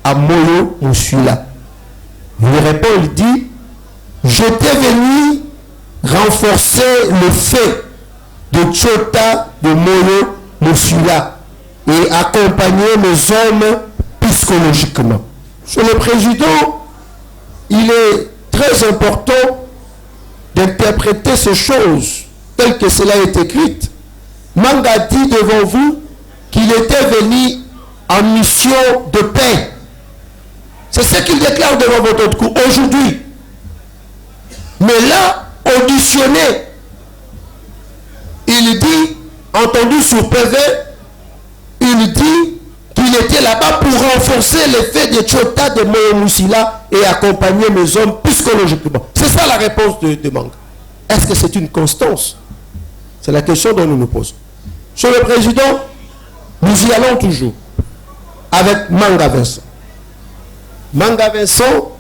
à Moyo Moussula? Il répond, il dit, j'étais venu renforcer le fait de Tchota de Moyo Moussula et accompagner mes hommes psychologiquement. Sur le président, il est très important d'interpréter ces choses telles que cela est écrite. Manga dit devant vous qu'il était venu en mission de paix. C'est ce qu'il déclare devant votre cour aujourd'hui. Mais là, auditionné, il dit, entendu sur PV, il dit qu'il était là-bas pour renforcer l'effet de Tchota de Moyo-Moussila et accompagner mes hommes psychologiquement. C'est ça la réponse de Manga. Est-ce que c'est une constance? C'est la question dont nous nous posons. Monsieur le Président, nous y allons toujours avec Manga Vincent. Manga Vincent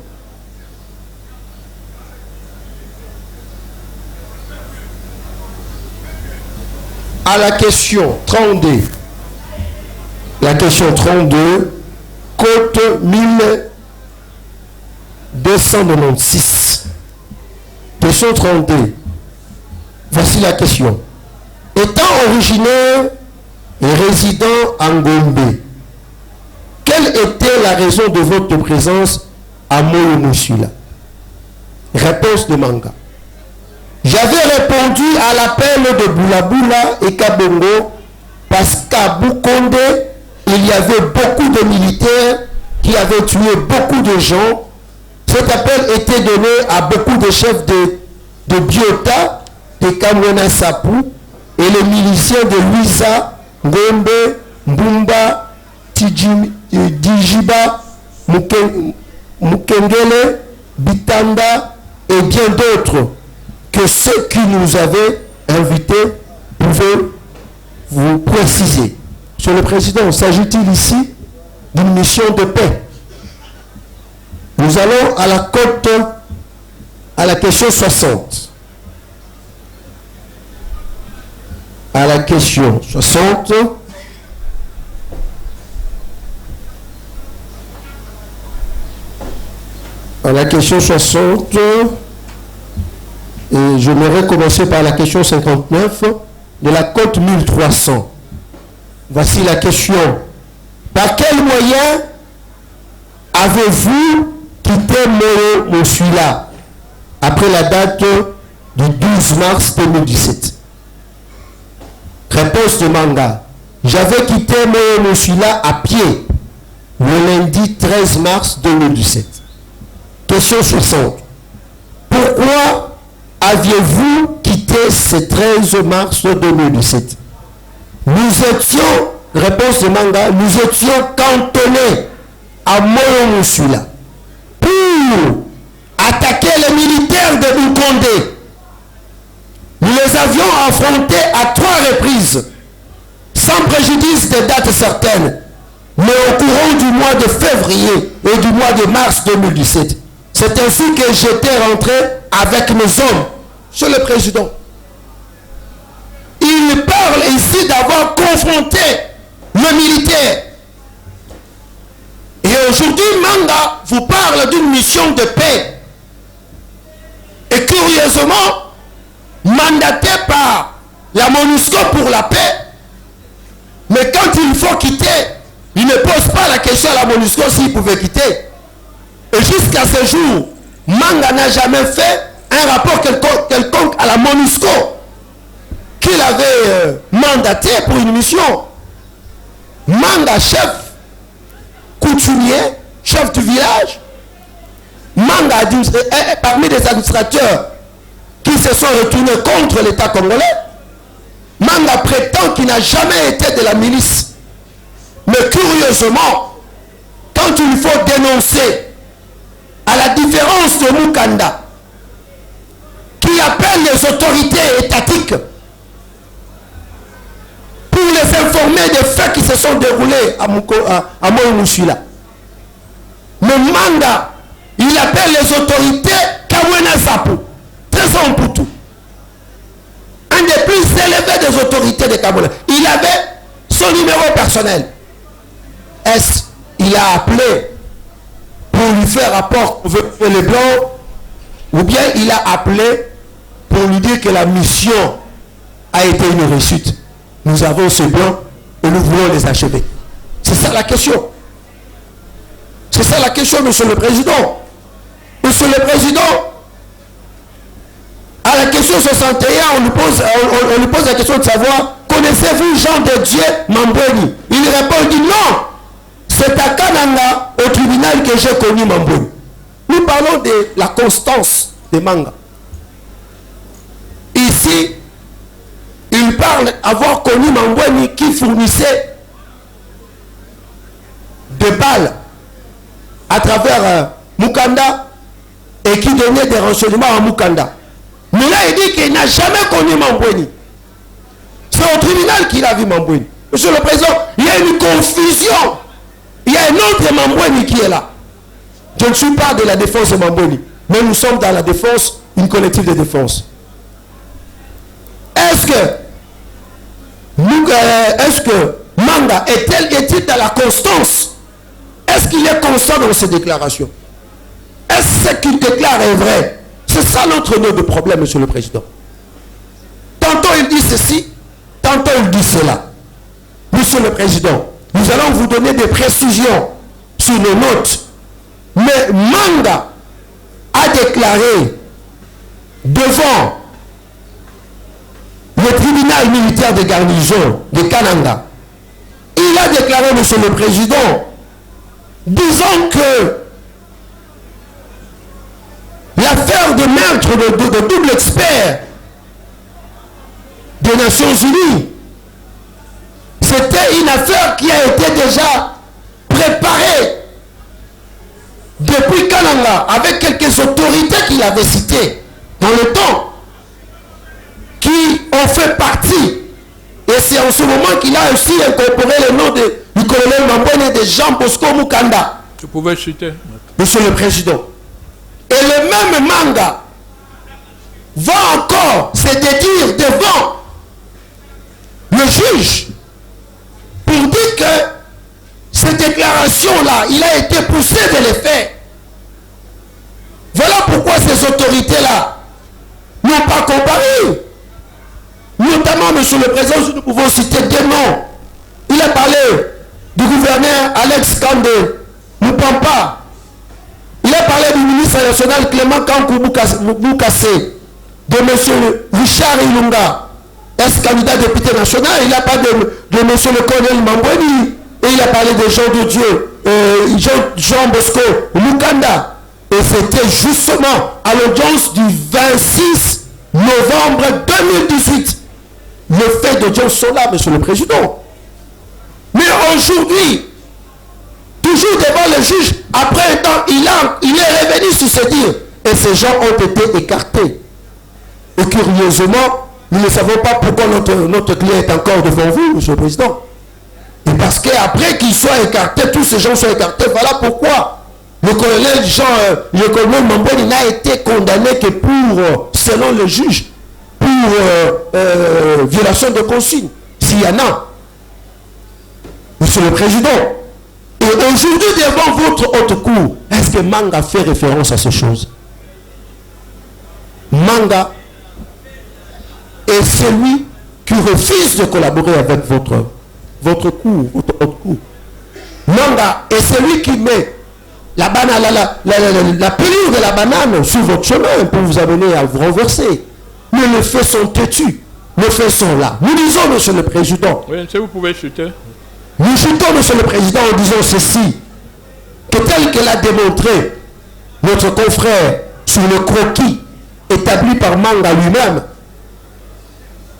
à la question 32. La question 32, côte 1296. Question 32. Voici la question. Étant originaire et résident en Gombe, quelle était la raison de votre présence à Moyo-Moussula? Réponse de Manga. J'avais répondu à l'appel de Boula et Kabongo parce qu'à Boukonde, il y avait beaucoup de militaires qui avaient tué beaucoup de gens. Cet appel était donné à beaucoup de chefs de Biota, de Kamwena Sapou et les miliciens de Luisa, Ngombe, Mbumba, Dijiba, Mukengele, Bitanda et bien d'autres que ceux qui nous avaient invités pouvaient vous préciser. Monsieur le Président, s'agit-il ici d'une mission de paix? Nous allons à la cote, à la question 60. À la question 60. À la question 60. Et je vais commencer par la question 59 de la cote 1300. Voici la question. Par quel moyen avez-vous quitté Moyo-Moussula après la date du 12 mars 2017? Réponse de Manga. J'avais quitté Moyo-Moussula à pied le lundi 13 mars 2017. Question 60. Pourquoi aviez-vous quitté ce 13 mars 2017? Nous étions, réponse de Manga, nous étions cantonnés à Moyo-Moussula pour attaquer les militaires de Boukonde. Nous les avions affrontés à 3 reprises, sans préjudice de dates certaines, mais au courant du mois de février et du mois de mars 2017. C'est ainsi que j'étais rentré avec mes hommes. Monsieur le Président, il parle ici d'avoir confronté le militaire. Et aujourd'hui, Manga vous parle d'une mission de paix. Et curieusement, mandaté par la MONUSCO pour la paix, mais quand il faut quitter, il ne pose pas la question à la MONUSCO s'il pouvait quitter. Et jusqu'à ce jour, Manga n'a jamais fait un rapport quelconque à la MONUSCO qu'il avait mandaté pour une mission. Manga, chef coutumier, chef du village, Manga parmi les administrateurs qui se sont retournés contre l'État congolais. Manga prétend qu'il n'a jamais été de la milice. Mais curieusement, quand il faut dénoncer, à la différence de Mukanda, qui appelle les autorités étatiques pour les informer des faits qui se sont déroulés à Moyo-Moussula. Mais Manga, il appelle les autorités Kamwena Sapou, Trésor Mputu, un des plus élevés des autorités de Kamwena. Il avait son numéro personnel. Est-ce qu'il a appelé pour lui faire rapport avec les Blancs, ou bien il a appelé pour lui dire que la mission a été une réussite? Nous avons ces Blancs et nous voulons les achever. C'est ça la question. C'est ça la question, Monsieur le Président. Monsieur le Président, à la question 61, on lui pose la question de savoir, connaissez-vous Jean de Dieu Mambweni? Il répond, il dit non. C'est à Kananga, au tribunal, que j'ai connu Mambweni. Nous parlons de la constance de Manga. Ici, il parle avoir connu Mambweni qui fournissait des balles à travers Mukanda et qui donnait des renseignements à Mukanda. Mais là, il dit qu'il n'a jamais connu Mambweni. C'est au tribunal qu'il a vu Mambouini. Monsieur le Président, il y a une confusion. Il y a un autre Mambouini qui est là. Je ne suis pas de la défense de Mambouini, mais nous sommes dans la défense, une collective de défense. Est-ce que Manga est-il dans la constance? Est-ce qu'il est constant dans ses déclarations? Est-ce que ce qu'il déclare est vrai? C'est ça notre nœud de problème, Monsieur le Président. Tantôt il dit ceci, tantôt il dit cela. Monsieur le Président, nous allons vous donner des précisions sur nos notes. Mais Manga a déclaré devant le tribunal militaire de garnison de Kananga, il a déclaré, Monsieur le Président, disant que l'affaire de meurtre de double expert des Nations Unies, c'était une affaire qui a été déjà préparée depuis Kananga avec quelques autorités qu'il avait citées dans le temps qui ont fait partie. Et c'est en ce moment qu'il a aussi incorporé le nom du colonel Mambouini et de Jean Bosco Mukanda. Tu pouvais chuter. Monsieur le Président. Et le même Manga va encore se dédire devant le juge pour dire que cette déclaration-là, il a été poussé de les faire. Voilà pourquoi ces autorités-là n'ont pas comparé. Notamment, Monsieur le Président, nous pouvons citer des noms. Il a parlé du gouverneur Alex Kandé Mupampa. Il a parlé du ministre national Clément Kankou Boukassé, de M. Richard Ilunga, ex-candidat député national. Il a parlé de M. le colonel Mambouini. Et il a parlé de Jean de Dieu, Jean Bosco Mukanda. Et c'était justement à l'audience du 26 novembre 2018. Le fait de Dieu sont là, Monsieur le Président. Mais aujourd'hui, toujours devant le juge, après un temps, il est revenu sur ce dire. Et ces gens ont été écartés. Et curieusement, nous ne savons pas pourquoi notre client est encore devant vous, Monsieur le Président. Et parce qu'après qu'il soit écarté, tous ces gens sont écartés. Voilà pourquoi le colonel Mambouini n'a été condamné que pour, selon le juge, pour violation de consigne, s'il y en a. Monsieur le Président, et aujourd'hui devant votre haute cour, est-ce que Manga fait référence à ces choses? Manga est celui qui refuse de collaborer avec votre cour, votre haute cour. Manga est celui qui met la pelure de la banane sur votre chemin pour vous amener à vous renverser. Mais les faits sont têtus. Les faits sont là. Nous disons, Monsieur le Président. Oui, vous pouvez chuter. Nous chutons, Monsieur le Président, en disant ceci. Que tel qu'elle a démontré notre confrère sur le croquis établi par Manga lui-même,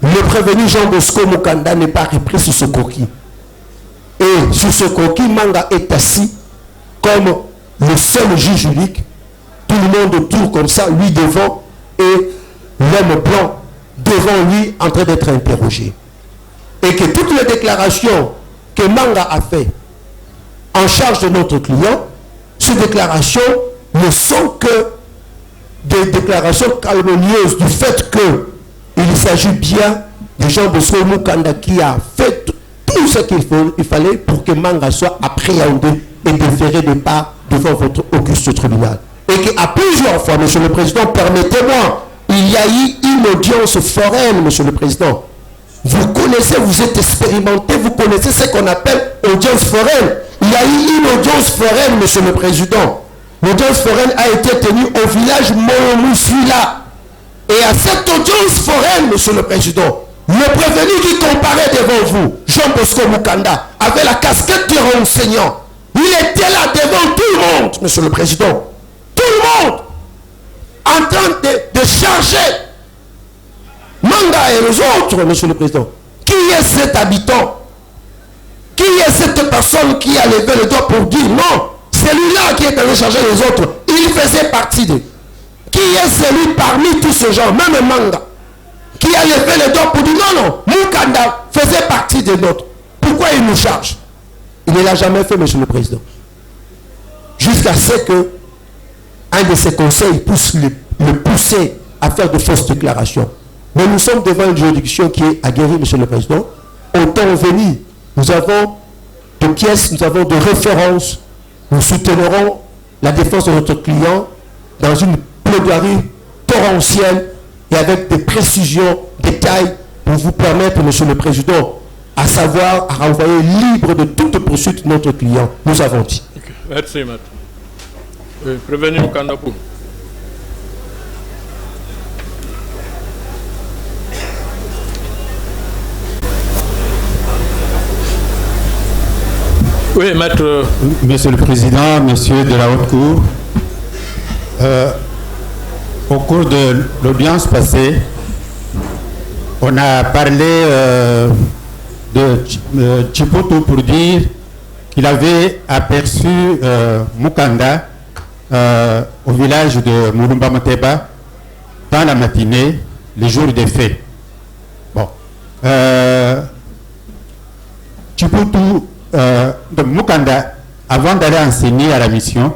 le prévenu Jean Bosco Mukanda n'est pas repris sur ce croquis. Et sur ce croquis, Manga est assis comme le seul juge unique. Tout le monde autour comme ça, lui devant, et l'homme blanc devant lui en train d'être interrogé. Et que toutes les déclarations que Manga a fait en charge de notre client, ces déclarations ne sont que des déclarations calomnieuses du fait qu'il s'agit bien de Jean Bosco Mukanda qui a fait tout ce qu'il fallait pour que Manga soit appréhendé et déféré de part devant votre auguste tribunal. Et qu'à plusieurs fois, Monsieur le Président, permettez-moi, il y a eu une audience foraine, Monsieur le Président. Vous connaissez, vous êtes expérimenté, vous connaissez ce qu'on appelle audience foraine. Il y a eu une audience foraine, Monsieur le Président. L'audience foraine a été tenue au village Momoussuila. Et à cette audience foraine, Monsieur le Président, le prévenu qui comparait devant vous, Jean Bosco Mukanda, avait la casquette du renseignant. Il était là devant tout le monde, Monsieur le Président. Tout le monde en train de charger Manga et les autres, Monsieur le Président. Qui est cet habitant? Qui est cette personne qui a levé le doigt pour dire non? Celui-là qui est allé charger les autres, il faisait partie d'eux. Qui est celui parmi tous ces gens, même Manga, qui a levé le doigt pour dire non, non, Mukanda faisait partie de notre. Pourquoi il nous charge? Il ne l'a jamais fait, monsieur le président. Jusqu'à ce que un de ses conseils puisse le pousser à faire de fausses déclarations. Mais nous sommes devant une juridiction qui est aguerrie, monsieur le président. Au temps venu, nous avons de pièces, nous avons de références. Nous soutiendrons la défense de notre client dans une plaidoirie torrentielle et avec des précisions, détails pour vous permettre, monsieur le président, à savoir, à renvoyer libre de toute poursuite notre client. Nous avons dit. Okay. Merci, maître. Oui, prévenu Mukandapou. Oui, maître. Monsieur le Président, Monsieur de la Haute Cour, au cours de l'audience passée, on a parlé de Chipotou pour dire qu'il avait aperçu Mukanda au village de Murumba Moteba dans la matinée, les jours des faits. Bon. Chipotou, de Mukanda, avant d'aller enseigner à la mission,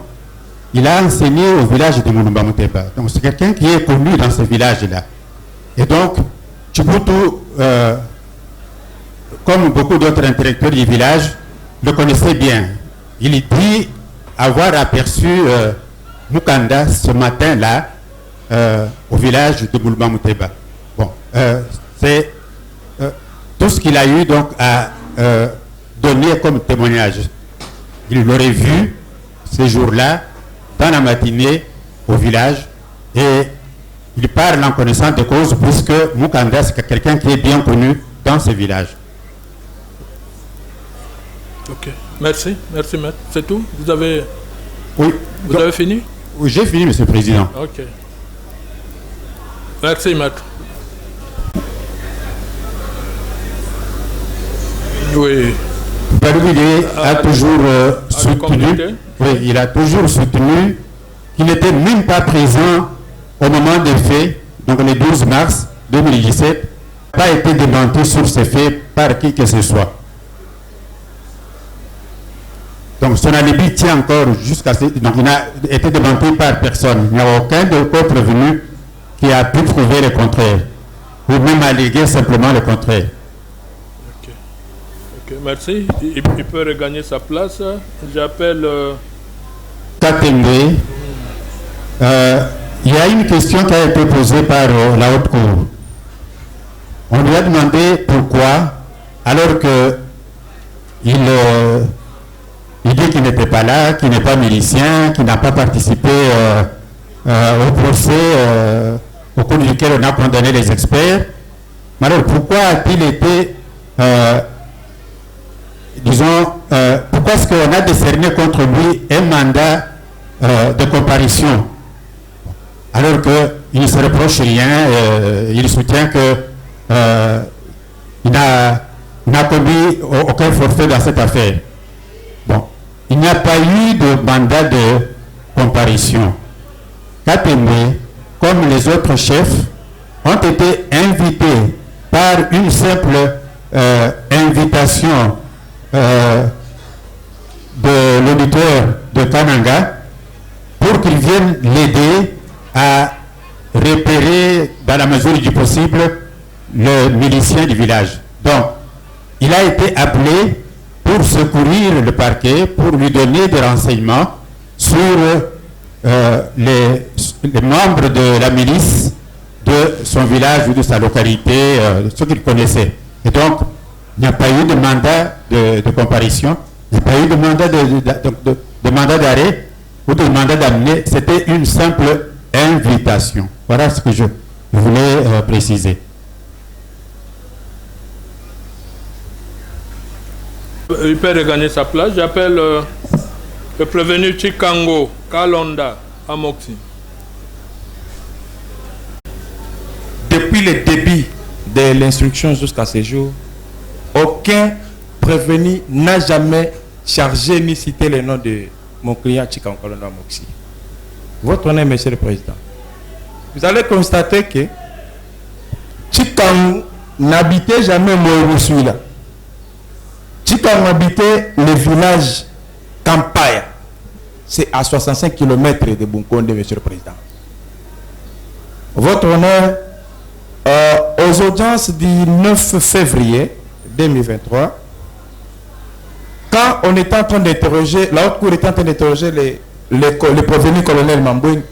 il a enseigné au village de Murumba Moteba. Donc c'est quelqu'un qui est connu dans ce village-là. Et donc, Chipotou, comme beaucoup d'autres intellectuels du village, le connaissait bien. Il dit avoir aperçu Mukanda ce matin-là au village de Murumba Moteba. Bon, c'est tout ce qu'il a eu donc à donner comme témoignage. Il l'aurait vu ces jours-là dans la matinée au village et il parle en connaissance de cause puisque Mukanda c'est quelqu'un qui est bien connu dans ce village. Ok, merci, merci maître. C'est tout? Vous avez... Oui. Vous avez fini? Oui, j'ai fini, monsieur le Président. Ok. Merci maître. Oui. Balouilé a toujours soutenu, oui, il a toujours soutenu qu'il n'était même pas présent au moment des faits, donc le 12 mars 2017, n'a pas été démenti sur ces faits par qui que ce soit. Donc son alibi tient encore jusqu'à ce... Donc il n'a été démenti par personne. Il n'y a aucun de corps prévenu qui a pu prouver le contraire, ou même alléguer simplement le contraire. Ok, merci. Il peut regagner sa place. J'appelle... Katembe. Il y a une question qui a été posée par la Haute Cour. On lui a demandé pourquoi, alors que il dit qu'il n'était pas là, qu'il n'est pas milicien, qu'il n'a pas participé au procès au cours duquel on a condamné les experts. Mais alors pourquoi a-t-il été... pourquoi est-ce qu'on a décerné contre lui un mandat de comparution alors qu'il ne se reproche rien, il soutient qu'il n'a commis aucun forfait dans cette affaire. Bon, il n'y a pas eu de mandat de comparution. Katembe, comme les autres chefs, ont été invités par une simple invitation de l'auditeur de Kananga pour qu'il vienne l'aider à repérer dans la mesure du possible le milicien du village. Donc, il a été appelé pour secourir le parquet, pour lui donner des renseignements sur les membres de la milice de son village ou de sa localité, ce qu'il connaissait. Et donc, il n'y a pas eu de mandat de comparution, il n'y a pas eu de mandat d'arrêt ou de mandat d'amener. C'était une simple invitation. Voilà ce que je voulais préciser. Il peut regagner sa place. J'appelle le prévenu Chikango Kalonda Amoxi. Depuis le début de l'instruction jusqu'à ce jour, aucun prévenu n'a jamais chargé ni cité le nom de mon client Chikango Kalonda Amoxi. Votre honneur, monsieur le président. Vous allez constater que Chikangu n'habitait jamais Moïboussouila. Chikangu habitait le village Kampaya. C'est à 65 km de Bunkonde, Monsieur le Président. Votre honneur, aux audiences du 9 février 2023, quand on était en train d'interroger, la haute cour était en train d'interroger le prévenu colonel Mambouine,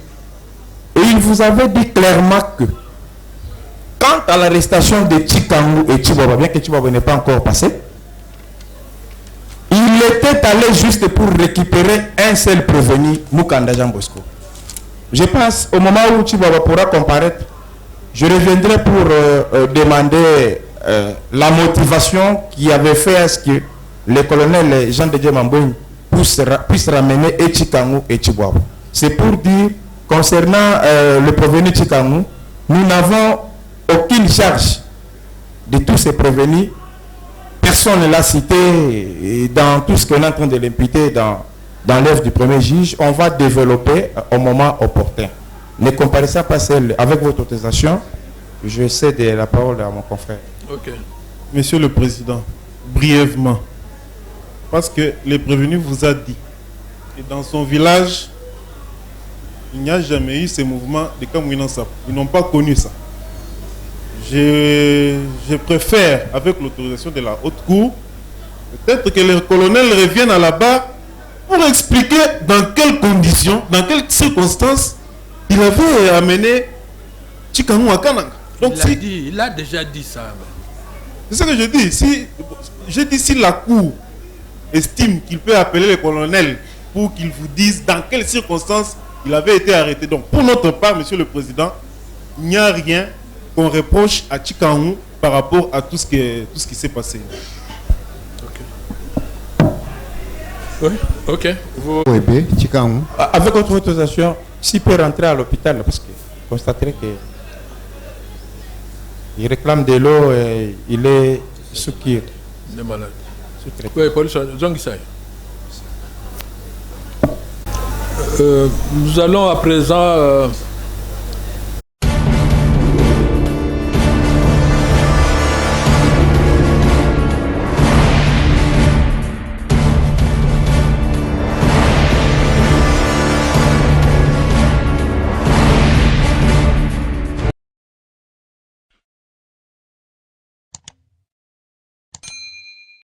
et il vous avait dit clairement que quant à l'arrestation de Chikangu et Chibaba, bien que Chibaba n'est pas encore passé, il était allé juste pour récupérer un seul prévenu, Mukanda Jean Bosco. Je pense au moment où Chibaba pourra comparaître, je reviendrai pour demander la motivation qui avait fait à ce que le colonel Jean de Mambouine puisse ramener et Chikangu et Chibaba. C'est pour dire, concernant le prévenu Chikangu, nous n'avons aucune charge de tous ces prévenus. Personne ne l'a cité dans tout ce qu'on est en train de l'imputer dans l'œuvre du premier juge. On va développer au moment opportun. Ne comparaissez pas seul. Avec votre autorisation, je cède la parole à mon confrère. Ok. Monsieur le Président, brièvement, parce que le prévenu vous a dit que dans son village, il n'y a jamais eu ces mouvements de Kamouinansa. Ils n'ont pas connu ça. Je préfère, avec l'autorisation de la haute cour, peut-être que le colonel revienne à la barre pour expliquer dans quelles conditions, dans quelles circonstances il avait amené Chikangu à Kananga. Donc, il a déjà dit ça. C'est ce que je dis. Si la cour estime qu'il peut appeler le colonel pour qu'il vous dise dans quelles circonstances il avait été arrêté. Donc, pour notre part, Monsieur le Président, il n'y a rien qu'on reproche à Chikangu par rapport à tout ce qui s'est passé. Ok. Oui, ok. Avec votre autorisation, s'il peut rentrer à l'hôpital, parce que vous constaterez que il réclame de l'eau et il est sous kir. Il est malade. Oui, police, nous allons à présent